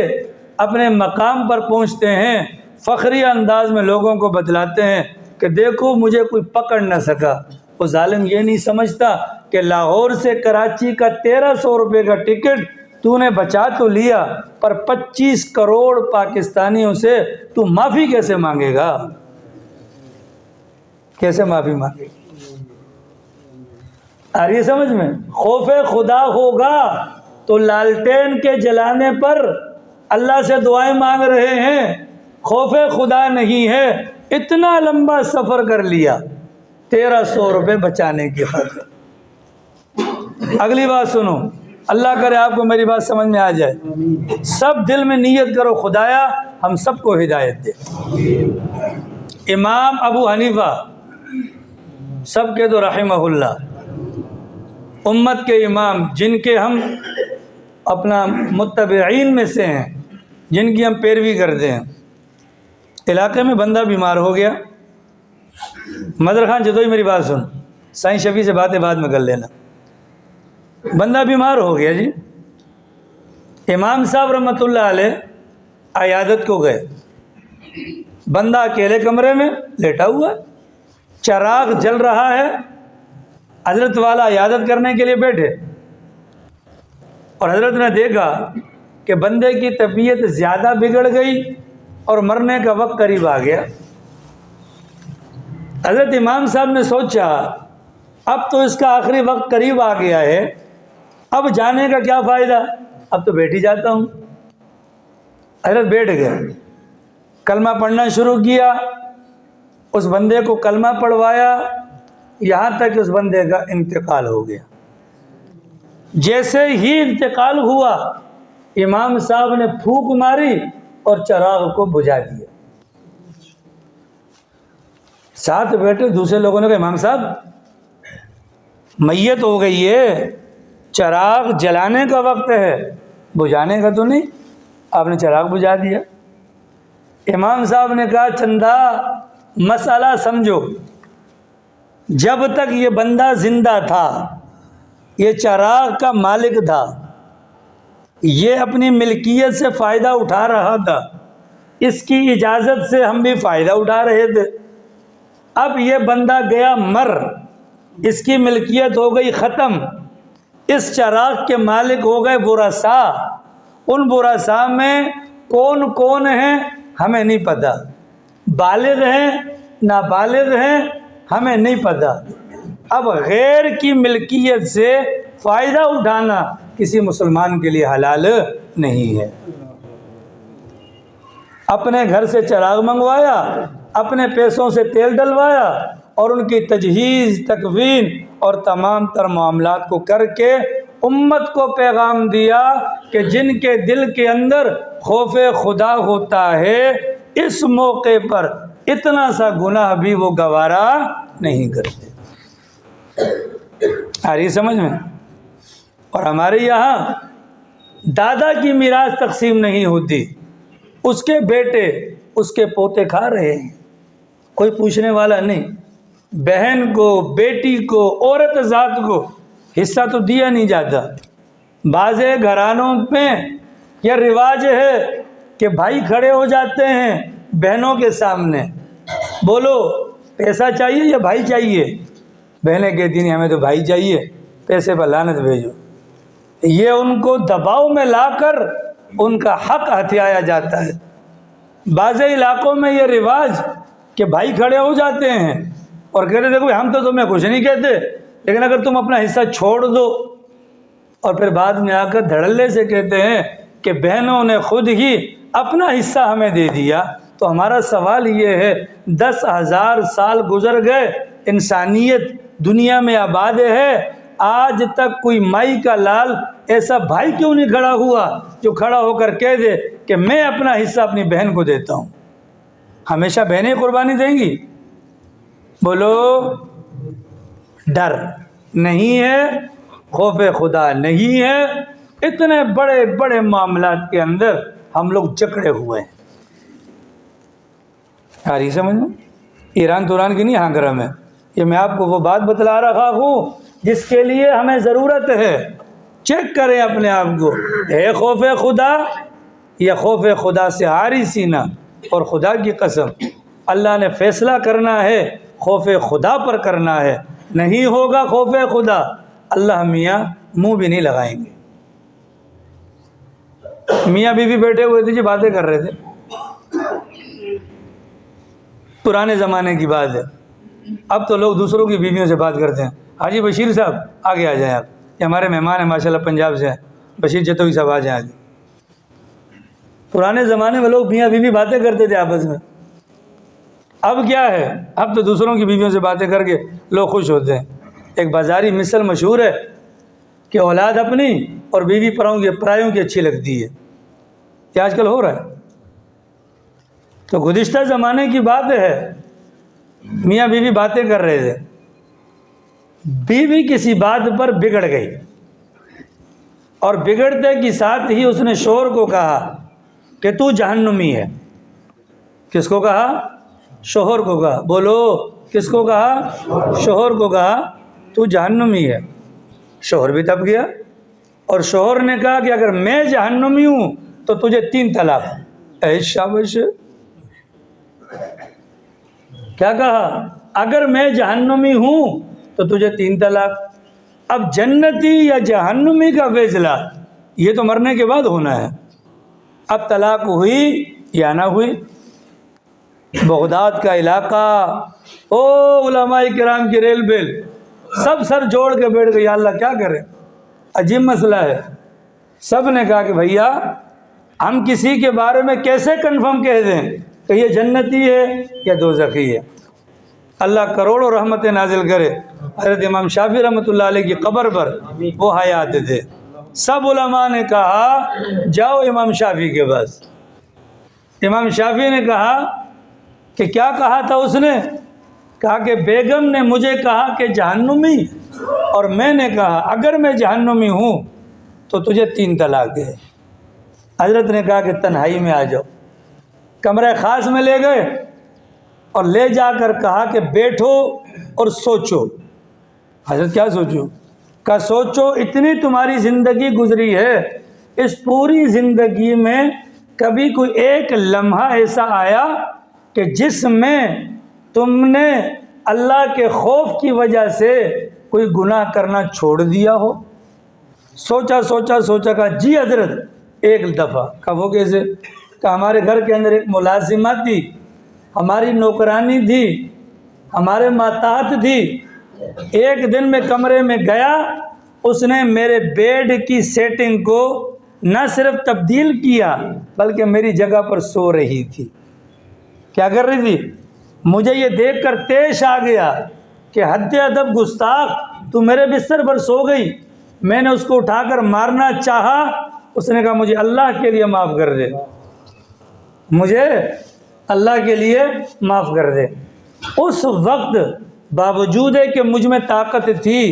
अपने मकाम पर पहुंचते हैं, फ़ख्री अंदाज में लोगों को बतलाते हैं कि देखो मुझे कोई पकड़ न सका। वो जालिम ये नहीं समझता कि लाहौर से कराची का 1300 रुपये का टिकट तूने बचा तो लिया, पर 25 करोड़ पाकिस्तानियों से तू माफ़ी कैसे मांगेगा, कैसे माफ़ी मांगेगा। आ रही है समझ में। खौफ खुदा होगा तो लालटेन के जलाने पर अल्लाह से दुआएं मांग रहे हैं, खौफ खुदा नहीं है, इतना लंबा सफ़र कर लिया 1300 रुपये बचाने की खातिर। अगली बात सुनो, अल्लाह करे आपको मेरी बात समझ में आ जाए। सब दिल में नीयत करो, खुदाया हम सबको हिदायत दे। इमाम अबू हनीफा सब के तो रहमहुल्लाह, उम्मत के इमाम, जिनके हम अपना मुत्तबईन में से हैं, जिनकी हम पैरवी करते हैं। इलाके में बंदा बीमार हो गया, मदर खान जदोई मेरी बात सुन, साईं शफी से बातें बाद में कर लेना। बंदा बीमार हो गया जी, इमाम साहब रहमतुल्लाह अलैह अयादत को गए, बंदा अकेले कमरे में लेटा हुआ, चराग जल रहा है, हजरत वाला अयादत करने के लिए बैठे, और हजरत ने देखा कि बंदे की तबीयत ज़्यादा बिगड़ गई और मरने का वक्त करीब आ गया। हजरत इमाम साहब ने सोचा अब तो इसका आखिरी वक्त करीब आ गया है, अब जाने का क्या फ़ायदा, अब तो बैठ ही जाता हूँ। हजरत बैठ गए, कलमा पढ़ना शुरू किया, उस बंदे को कलमा पढ़वाया, यहाँ तक उस बंदे का इंतकाल हो गया। जैसे ही इंतकाल हुआ, इमाम साहब ने फूंक मारी और चराग को बुझा दिया। साथ बैठे दूसरे लोगों ने कहा इमाम साहब मैयत हो गई है, चराग जलाने का वक्त है, बुझाने का तो नहीं, आपने चराग बुझा दिया। इमाम साहब ने कहा चंदा मसला समझो, जब तक ये बंदा जिंदा था, ये चराग का मालिक था, ये अपनी मिल्कियत से फ़ायदा उठा रहा था, इसकी इजाज़त से हम भी फ़ायदा उठा रहे थे। अब ये बंदा गया मर, इसकी मिल्कियत हो गई ख़त्म। इस चिराग के मालिक हो गए बुरसा। उन बुरसा में कौन कौन है हमें नहीं पता, बालिग हैं नाबालिग हैं हमें नहीं पता। अब गैर की मिल्कियत से फ़ायदा उठाना किसी मुसलमान के लिए हलाल नहीं है। अपने घर से चिराग मंगवाया, अपने पैसों से तेल डलवाया और उनकी तजहीज़ तकवीन और तमाम तर मामलात को करके उम्मत को पैगाम दिया कि जिनके दिल के अंदर खौफ खुदा होता है, इस मौके पर इतना सा गुनाह भी वो गवारा नहीं करते। आ रही समझ में? और हमारे यहाँ दादा की मीरास तकसीम नहीं होती, उसके बेटे उसके पोते खा रहे हैं, कोई पूछने वाला नहीं। बहन को, बेटी को, औरत ज़ात को हिस्सा तो दिया नहीं जाता। बाज़े घरानों में यह रिवाज है कि भाई खड़े हो जाते हैं बहनों के सामने, बोलो पैसा चाहिए या भाई चाहिए? बहनें कहती नहीं हमें तो भाई चाहिए, पैसे पर लानत भेजो। ये उनको दबाव में लाकर उनका हक हथियाया जाता है। बाज़े इलाकों में ये रिवाज कि भाई खड़े हो जाते हैं और कहते देखो हम तो तुम्हें कुछ नहीं कहते, लेकिन अगर तुम अपना हिस्सा छोड़ दो, और फिर बाद में आकर धड़ल्ले से कहते हैं कि बहनों ने खुद ही अपना हिस्सा हमें दे दिया। तो हमारा सवाल ये है, 10,000 साल गुजर गए, इंसानियत दुनिया में आबाद है, आज तक कोई माई का लाल ऐसा भाई क्यों नहीं खड़ा हुआ जो खड़ा होकर कह दे कि मैं अपना हिस्सा अपनी बहन को देता हूँ? हमेशा बहनें कुर्बानी देंगी? बोलो, डर नहीं है, खौफ खुदा नहीं है। इतने बड़े बड़े मामलात के अंदर हम लोग जकड़े हुए हैं। आ रही समझ में? ईरान तुरान की नहीं हांगरा में, ये मैं आपको वो बात बतला रहा हूँ जिसके लिए हमें ज़रूरत है। चेक करें अपने आप को, है खौफ खुदा या खौफ खुदा से हारी सीना? और खुदा की कसम, अल्लाह ने फ़ैसला करना है, खौफ खुदा पर करना है। नहीं होगा खौफ खुदा, अल्लाह मियाँ मुंह भी नहीं लगाएंगे। मियाँ बीवी बैठे हुए थे जी, बातें कर रहे थे, पुराने ज़माने की बात है। अब तो लोग दूसरों की बीवियों से बात करते हैं। हाजी बशीर साहब आगे आ जाएं आप, ये हमारे मेहमान हैं माशाल्लाह, पंजाब से हैं, बशीर जतोई साहब आ जाएं आगे। पुराने ज़माने में लोग मियाँ बीवी बातें करते थे आपस में, अब क्या है? अब तो दूसरों की बीवियों से बातें करके लोग खुश होते हैं। एक बाजारी मिसल मशहूर है कि औलाद अपनी और बीवी परायों की अच्छी लगती है। ये आजकल हो रहा है। तो गुज़िश्ता ज़माने की बात है, मियाँ बीवी बातें कर रहे थे, बीवी किसी बात पर बिगड़ गई और बिगड़ते के साथ ही उसने शोहर को कहा कि तू जहन्नुमी है। किसको कहा? शोहर को कहा। बोलो, किसको कहा? शोहर को कहा तू जहन्नुमी है। शोहर भी तब गया और शोहर ने कहा कि अगर मैं जहन्नुमी हूँ तो तुझे 3 तलाक। ऐ शाबाश! क्या कहा? अगर मैं जहन्नुमी हूँ तो तुझे 3 तलाक। अब जन्नती या जहन्नुमी का फैसला ये तो मरने के बाद होना है। अब तलाक हुई या ना हुई? बगदाद का इलाका, ओ उलमाए किराम की रेल बेल, सब सर जोड़ के बैठ गए, या अल्लाह क्या करें, अजीब मसला है। सब ने कहा कि भैया हम किसी के बारे में कैसे कंफर्म कह दें कि ये जन्नती है या दोज़खी है? अल्लाह करोड़ों रहमतें नाजिल करे। हज़रत इमाम शाफी रहमतुल्लाह अलैह की कब्र पर वो हयात थे। सब उलमा ने कहा जाओ इमाम शाफी के पास। इमाम शाफी ने कहा कि क्या कहा था उसने? कहा कि बेगम ने मुझे कहा कि जहन्नुमी, और मैंने कहा अगर मैं जहन्नुमी हूँ तो तुझे 3 तलाक है। हजरत ने कहा कि तन्हाई में आ जाओ। कमरे ख़ास में ले गए और ले जाकर कहा कि बैठो और सोचो। हजरत क्या सोचो? कहा सोचो, इतनी तुम्हारी ज़िंदगी गुजरी है, इस पूरी ज़िंदगी में कभी कोई एक लम्हा ऐसा आया कि जिसमें तुमने अल्लाह के खौफ की वजह से कोई गुनाह करना छोड़ दिया हो? सोचा सोचा सोचा, कहा जी हजरत एक दफ़ा। कहा वो कैसे? कहा हमारे घर के अंदर एक मुलाजिमा थी, हमारी नौकरानी थी, हमारे माताहत थी। एक दिन मैं कमरे में गया, उसने मेरे बेड की सेटिंग को न सिर्फ तब्दील किया बल्कि मेरी जगह पर सो रही थी। क्या कर रही थी? मुझे ये देखकर तेश आ गया कि हद्दे अदब गुस्ताख, तू मेरे बिस्तर पर सो गई। मैंने उसको उठाकर मारना चाहा, उसने कहा मुझे अल्लाह के लिए माफ़ कर दे, मुझे अल्लाह के लिए माफ़ कर दे। उस वक्त बावजूद है कि मुझ में ताकत थी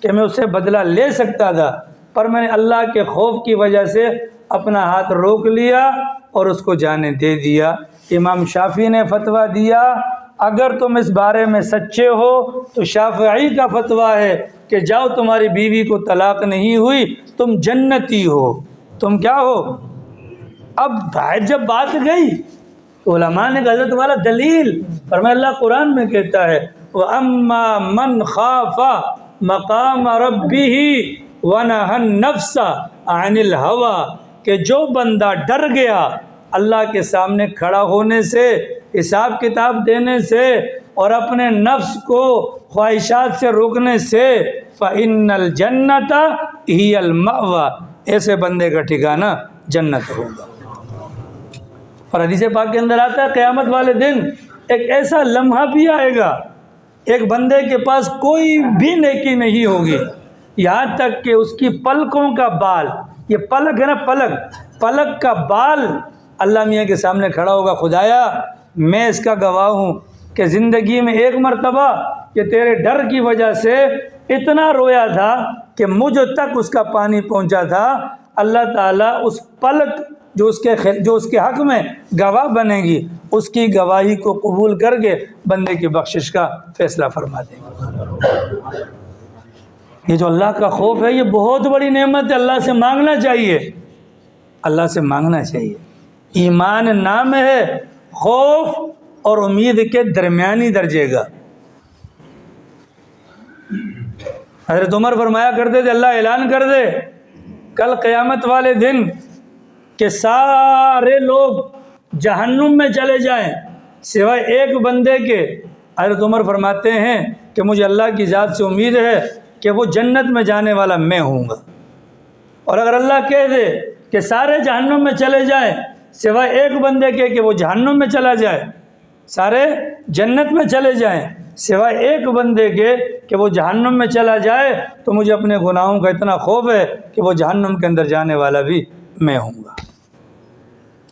कि मैं उससे बदला ले सकता था, पर मैंने अल्लाह के खौफ की वजह से अपना हाथ रोक लिया और उसको जाने दे दिया। इमाम शाफी ने फतवा दिया, अगर तुम इस बारे में सच्चे हो तो शाफई का फतवा है कि जाओ, तुम्हारी बीवी को तलाक नहीं हुई, तुम जन्नती हो। तुम क्या हो? अब भाई जब बात गई तो उलमा ने हज़रत वाला दलील, पर मैं अल्लाह कुरान में कहता है व अम्मा मन खाफा मकाम रब्बिही व नहन नफ्सा अनिल हवा, कि जो बंदा डर गया अल्लाह के सामने खड़ा होने से, हिसाब किताब देने से और अपने नफ्स को ख्वाहिशात से रोकने से, फ़इन्नल जन्नता हियल मअवा, ऐसे बंदे का ठिकाना जन्नत होगा। और हदीस पाक के अंदर आता है क़यामत वाले दिन एक ऐसा लम्हा भी आएगा, एक बंदे के पास कोई भी नेकी नहीं होगी, यहाँ तक कि उसकी पलकों का बाल, ये पलक है ना, पलक का बाल अल्लाह मियाँ के सामने खड़ा होगा। खुदाया मैं इसका गवाह हूँ कि ज़िंदगी में एक मरतबा कि तेरे डर की वजह से इतना रोया था कि मुझ तक उसका पानी पहुँचा था। अल्लाह ताला उस पलक जो उसके हक़ में गवाह बनेगी, उसकी गवाही को कबूल करके बंदे की बख्शिश का फ़ैसला फरमा देगा। ये जो अल्लाह का खौफ है, ये बहुत बड़ी नेमत है। अल्लाह से मांगना चाहिए, अल्लाह से मांगना चाहिए। ईमान नाम है खौफ और उम्मीद के दरमियानी दर्जे का। हज़रत उमर फरमाया करते थे, अल्लाह ऐलान कर दे कल क़यामत वाले दिन कि सारे लोग जहन्नुम में चले जाएं सिवाय एक बंदे के। हज़रत उमर फरमाते हैं कि मुझे अल्लाह की ज़ात से उम्मीद है कि वो जन्नत में जाने वाला मैं हूँगा। और अगर अल्लाह कह दे कि सारे जहन्नुम में चले जाएं सिवाय एक बंदे के कि वो जहन्नुम में चला जाए, सारे जन्नत में चले जाएं सिवाय एक बंदे के कि वो जहन्नुम में चला जाए, तो मुझे अपने गुनाहों का इतना खौफ है कि वो जहन्नुम के अंदर जाने वाला भी मैं हूँगा।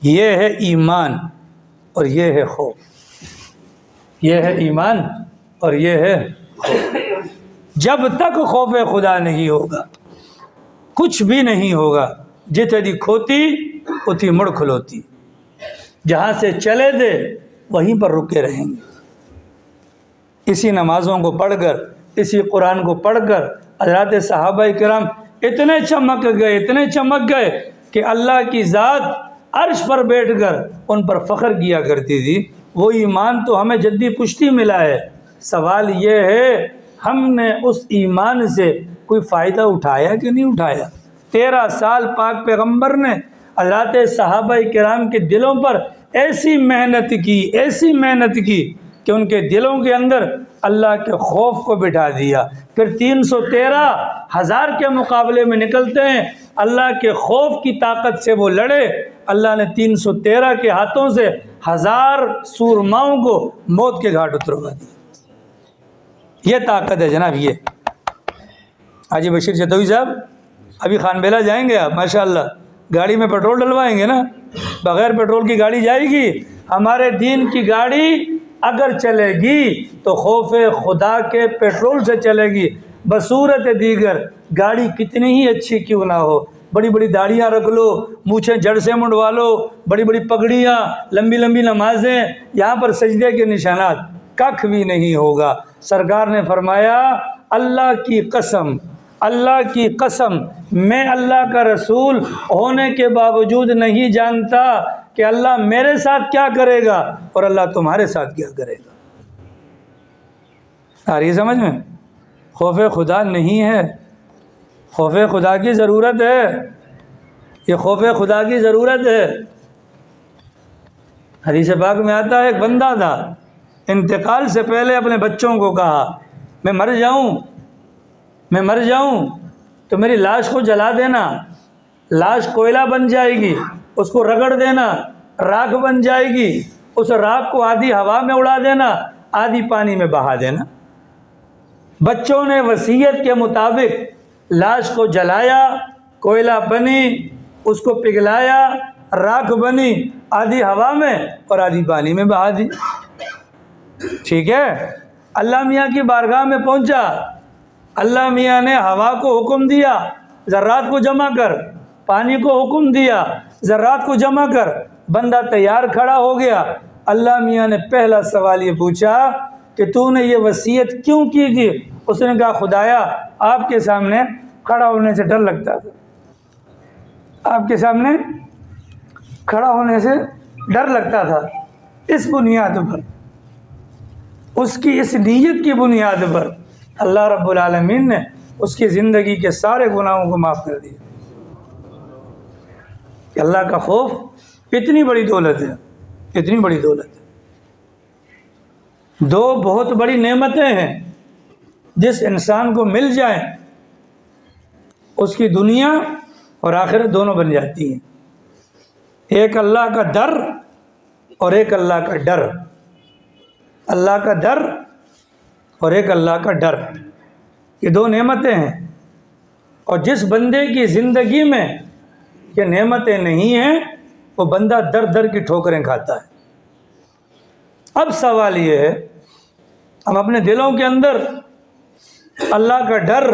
ये है ईमान और ये है खौफ, ये है ईमान और ये है खौफ। जब तक खौफ खुदा नहीं होगा कुछ भी नहीं होगा। जिथे दी खोती उठी मुड़ खलोती, जहाँ से चले दे वहीं पर रुके रहेंगे। इसी नमाज़ों को पढ़कर, इसी कुरान को पढ़कर हज़रात सहाबाए किराम इतने चमक गए कि अल्लाह की ज़ात अर्श पर बैठकर उन पर फ़ख्र किया करती थी। वो ईमान तो हमें जद्दी पुश्ती मिला है। सवाल ये है हमने उस ईमान से कोई फ़ायदा उठाया कि नहीं उठाया। 13 साल पाक पैगम्बर ने हज़रात सहाबाए किराम के दिलों पर ऐसी मेहनत की कि उनके दिलों के अंदर अल्लाह के खौफ को बिठा दिया। फिर 313,000 के मुकाबले में निकलते हैं, अल्लाह के खौफ की ताकत से वो लड़े। अल्लाह ने 313 के हाथों से 1000 सूरमाओं को मौत के घाट उतरवा दिया। ये ताकत है जनाब। ये हाजी बशीर जदोई साहब अभी खानबेला जाएंगे आप, माशाअल्लाह गाड़ी में पेट्रोल डलवाएंगे ना, बग़ैर पेट्रोल की गाड़ी जाएगी। हमारे दीन की गाड़ी अगर चलेगी तो खौफ खुदा के पेट्रोल से चलेगी। बसूरत दीगर गाड़ी कितनी ही अच्छी क्यों ना हो, बड़ी बड़ी दाढ़ियाँ रख लो, मूछें जड़ से मुंडवा लो, बड़ी बड़ी पगड़ियाँ, लंबी लंबी नमाजें, यहाँ पर सजदे के निशानात, कख भी नहीं होगा। सरकार ने फरमाया अल्लाह की कसम मैं अल्लाह का रसूल होने के बावजूद नहीं जानता कि अल्लाह मेरे साथ क्या करेगा और अल्लाह तुम्हारे साथ क्या करेगा। आ रही है समझ में? खौफ खुदा नहीं है, खौफ खुदा की ज़रूरत है, ये खौफ खुदा की ज़रूरत है। हदीस पाक में आता है एक बंदा था, इंतकाल से पहले अपने बच्चों को कहा मैं मर जाऊं तो मेरी लाश को जला देना, लाश कोयला बन जाएगी, उसको रगड़ देना, राख बन जाएगी, उस राख को आधी हवा में उड़ा देना, आधी पानी में बहा देना। बच्चों ने वसीयत के मुताबिक लाश को जलाया, कोयला बनी, उसको पिघलाया, राख बनी, आधी हवा में और आधी पानी में बहा दी। ठीक है, अल्लाह मियाँ की बारगाह में पहुंचा, अल्लाह मियाँ ने हवा को हुक्म दिया ज़र्रात को जमा कर, पानी को हुक्म दिया ज़र्रात को जमा कर, बंदा तैयार खड़ा हो गया। अल्लाह मियाँ ने पहला सवाल ये पूछा कि तूने ये वसीयत क्यों की थी? उसने कहा खुदाया आपके सामने खड़ा होने से डर लगता था, आपके सामने खड़ा होने से डर लगता था। इस बुनियाद पर, उसकी इस नीयत की बुनियाद पर अल्लाह रब्बुल आलमीन ने उसकी ज़िंदगी के सारे गुनाहों को माफ़ कर दिया। कि अल्लाह का खौफ इतनी बड़ी दौलत है, इतनी बड़ी दौलत है। दो बहुत बड़ी नेमतें हैं जिस इंसान को मिल जाए उसकी दुनिया और आखिरत दोनों बन जाती हैं। एक अल्लाह का डर और एक अल्लाह का डर, अल्लाह का डर और एक अल्लाह का डर, ये दो नेमतें हैं। और जिस बंदे की ज़िंदगी में ये नेमतें नहीं हैं वो बंदा दर दर की ठोकरें खाता है। अब सवाल ये है हम अपने दिलों के अंदर अल्लाह का डर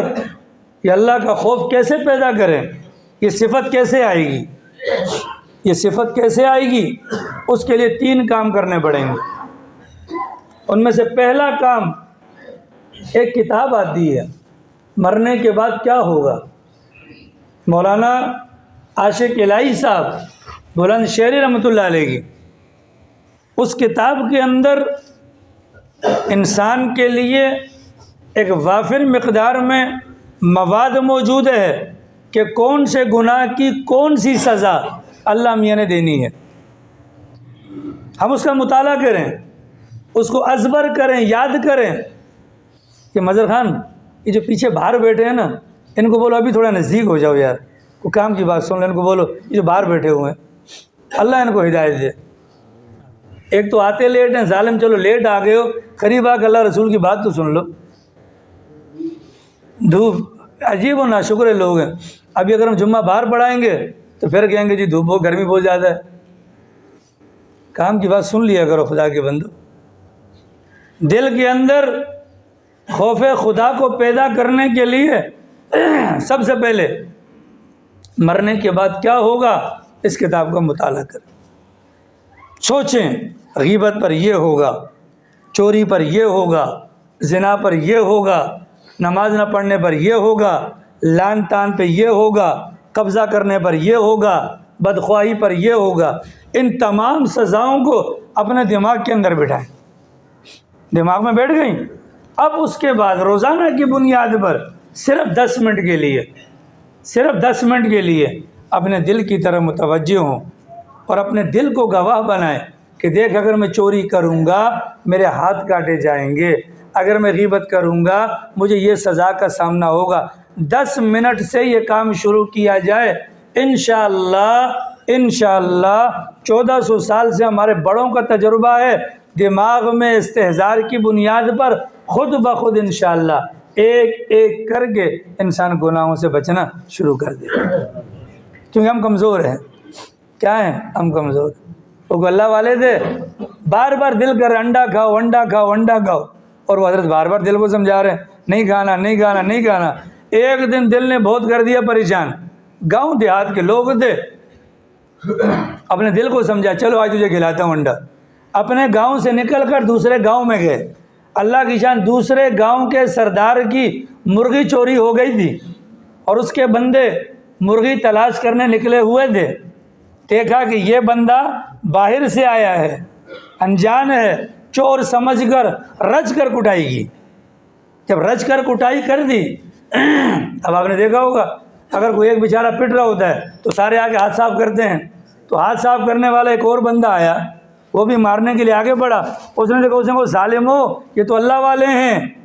या अल्लाह का खौफ कैसे पैदा करें? ये सिफत कैसे आएगी? ये सिफत कैसे आएगी? उसके लिए 3 काम करने पड़ेंगे। उनमें से पहला काम, एक किताब आती है मरने के बाद क्या होगा, मौलाना आशिक इलाही साहब बुलंदशहरी रहमतुल्लाह अलैह की। उस किताब के अंदर इंसान के लिए एक वाफिर मिक़दार में मवाद मौजूद है कि कौन से गुनाह की कौन सी सज़ा अल्लाह मियाँ ने देनी है। हम उसका मुताला करें, उसको अज़बर करें, याद करें कि मज़र खान ये जो पीछे बाहर बैठे हैं ना, इनको बोलो अभी थोड़ा नज़दीक हो जाओ यार, को काम की बात सुन लो। इनको बोलो ये जो बाहर बैठे हुए हैं अल्लाह इनको हिदायत दे। एक तो आते लेट हैं जालिम, चलो लेट आ गए हो, करीब आकर अल्लाह रसूल की बात तो सुन लो। धूप अजीब और नाशुक्र लोग हैं। अभी अगर हम जुम्मा बाहर पढ़ाएंगे तो फिर कहेंगे जी धूप बहुत गर्मी बहुत ज़्यादा है। काम की बात सुन लिया करो खुदा के बंदो। दिल के अंदर खौफ खुदा को पैदा करने के लिए सबसे पहले मरने के बाद क्या होगा इस किताब का मुताला करें। सोचें गीबत पर यह होगा, चोरी पर यह होगा, ज़िना पर यह होगा, नमाज न पढ़ने पर यह होगा, लान तान पर यह होगा, कब्ज़ा करने पर यह होगा, बदख्वाही पर यह होगा। इन तमाम सज़ाओं को अपने दिमाग के अंदर बिठाएं। दिमाग में बैठ गई। अब उसके बाद रोज़ाना की बुनियाद पर सिर्फ 10 मिनट के लिए, सिर्फ 10 मिनट के लिए अपने दिल की तरफ मुतवज्जो हों और अपने दिल को गवाह बनाएं कि देख अगर मैं चोरी करूँगा मेरे हाथ काटे जाएंगे, अगर मैं गीबत करूँगा मुझे ये सज़ा का सामना होगा। 10 मिनट से ये काम शुरू किया जाए, इंशाअल्लाह 1400 साल से हमारे बड़ों का तजुर्बा है, दिमाग में इस्तेहज़ार की बुनियाद पर खुद ब खुद इंशाअल्लाह एक एक करके इंसान गुनाहों से बचना शुरू कर दे। क्योंकि हम कमज़ोर हैं। क्या हैं? हम कमज़ोर। वो अल्लाह वाले थे, बार बार दिल कर अंडा खाओ, अंडा खाओ, अंडा खाओ, और वो हज़रत बार बार दिल को समझा रहे हैं नहीं खाना, नहीं खाना, नहीं खाना। एक दिन दिल ने बहुत कर दिया परेशान। गांव देहात के लोग थे, अपने दिल को समझा चलो आज तुझे खिलाता हूँ अंडा। अपने गांव से निकल कर दूसरे गांव में गए। अल्लाह की शान, दूसरे गांव के सरदार की मुर्गी चोरी हो गई थी और उसके बंदे मुर्गी तलाश करने निकले हुए थे। देखा कि ये बंदा बाहर से आया है, अनजान है, चोर समझकर रच कर कुटाई की। जब रच कर कुटाई कर दी अब आपने देखा होगा, अगर कोई एक बेचारा पिट रहा होता है तो सारे आके हाथ साफ करते हैं। तो हाथ साफ करने वाला एक और बंदा आया, वो भी मारने के लिए आगे बढ़ा। उसने देखा, उसने को जालिम हो, ये तो अल्लाह वाले हैं।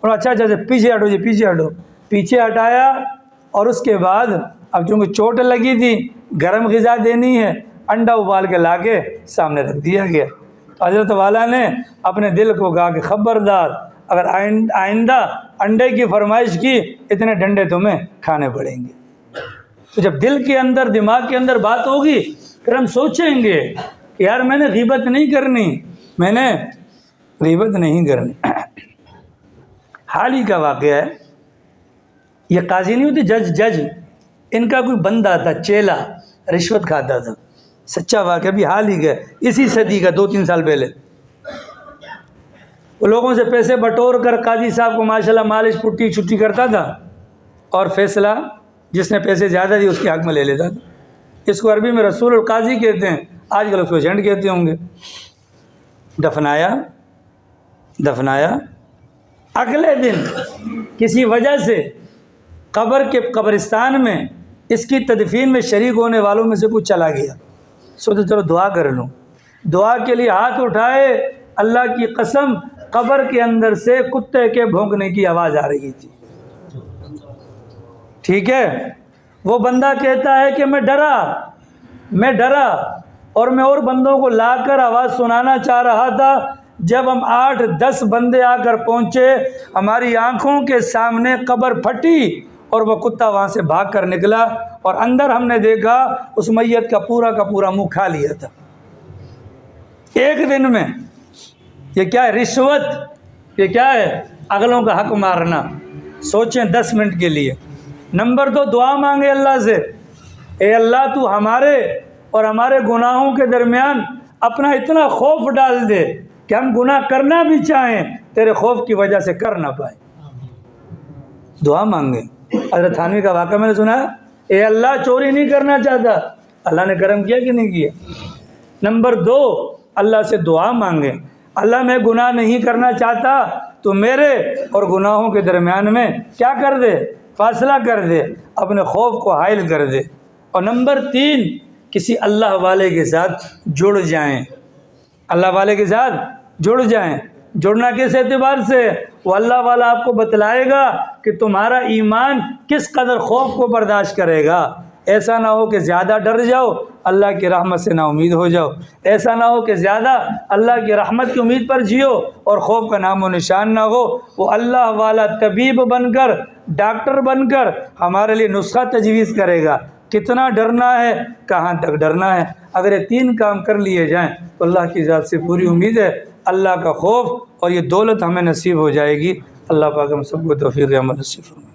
और अच्छा पीछे हटो जी, पीछे हटो। पीछे हटाया और उसके बाद अब चूँकि चोट लगी थी, गर्म ग़िज़ा देनी है, अंडा उबाल के लाके सामने रख दिया गया। तो हज़रत वाला ने अपने दिल को कहा कि खबरदार, अगर आइंदा अंडे की फरमाइश की, इतने डंडे तुम्हें खाने पड़ेंगे। तो जब दिल के अंदर, दिमाग के अंदर बात होगी, फिर हम सोचेंगे कि यार मैंने ग़ीबत नहीं करनी, मैंने ग़ीबत नहीं करनी। हाल ही का वाक़या है, ये काजी नहीं होती, जज, इनका कोई बंदा था, चेला, रिश्वत खाता था। सच्चा वाक़या भी हाल ही का, इसी सदी का, 2-3 साल पहले। वो लोगों से पैसे बटोर कर काजी साहब को माशाल्लाह मालिश पुट्टी छुट्टी करता था और फैसला जिसने पैसे ज़्यादा दिए उसके हक़ में ले लेता था। इसको अरबी में रसूल काजी कहते हैं, आजकल उसको एजेंट कहते होंगे। दफनाया अगले दिन किसी वजह से कब्रिस्तान में इसकी तदफीन में शरीक होने वालों में से कुछ चला गया। सोचो चलो दुआ कर लूँ, दुआ के लिए हाथ उठाए, अल्लाह की कसम कब्र के अंदर से कुत्ते के भौंकने की आवाज़ आ रही थी। ठीक है, वो बंदा कहता है कि मैं डरा और मैं और बंदों को लाकर आवाज़ सुनाना चाह रहा था। जब हम 8-10 बंदे आकर पहुँचे, हमारी आंखों के सामने कब्र फटी और वह कुत्ता वहाँ से भाग कर निकला और अंदर हमने देखा उस मैयत का पूरा मुंह खा लिया था एक दिन में। ये क्या है? रिश्वत। ये क्या है? अगलों का हक मारना। सोचें 10 मिनट के लिए। नंबर 2, दुआ मांगे अल्लाह से, ए अल्लाह तू हमारे और हमारे गुनाहों के दरमियान अपना इतना खौफ डाल दे कि हम गुनाह करना भी चाहें, तेरे खौफ की वजह से कर ना पाए। दुआ मांगे। हज़रत थानवी का वाक़ा मैंने सुना, ए अल्लाह चोरी नहीं करना चाहता, अल्लाह ने करम किया कि नहीं किया। नंबर 2, अल्लाह से दुआ मांगे, अल्लाह मैं गुनाह नहीं करना चाहता, तो मेरे और गुनाहों के दरमियान में क्या कर दे, फासला कर दे, अपने खौफ को हाइल कर दे। और नंबर 3, किसी अल्लाह वाले के साथ जुड़ जाएं, अल्लाह वाले के साथ जुड़ जाएं। जुड़ना किस एतबार से? वो अल्लाह वाला आपको बतलाएगा कि तुम्हारा ईमान किस कदर खौफ को बर्दाश्त करेगा। ऐसा ना हो कि ज़्यादा डर जाओ, अल्लाह की रहमत से नाउमीद हो जाओ। ऐसा ना हो कि ज़्यादा अल्लाह की रहमत की उम्मीद पर जियो और खौफ का नामो निशान ना हो। वो अल्लाह वाला तबीब बनकर, डॉक्टर बनकर हमारे लिए नुस्खा तजवीज़ करेगा, कितना डरना है, कहाँ तक डरना है। अगर ये 3 काम कर लिए जाएँ तो अल्लाह की ज़ात से पूरी उम्मीद है, अल्लाह का खौफ और ये दौलत हमें नसीब हो जाएगी। अल्लाह पाक हम सबको तौफीक अमल नसीब फरमाए।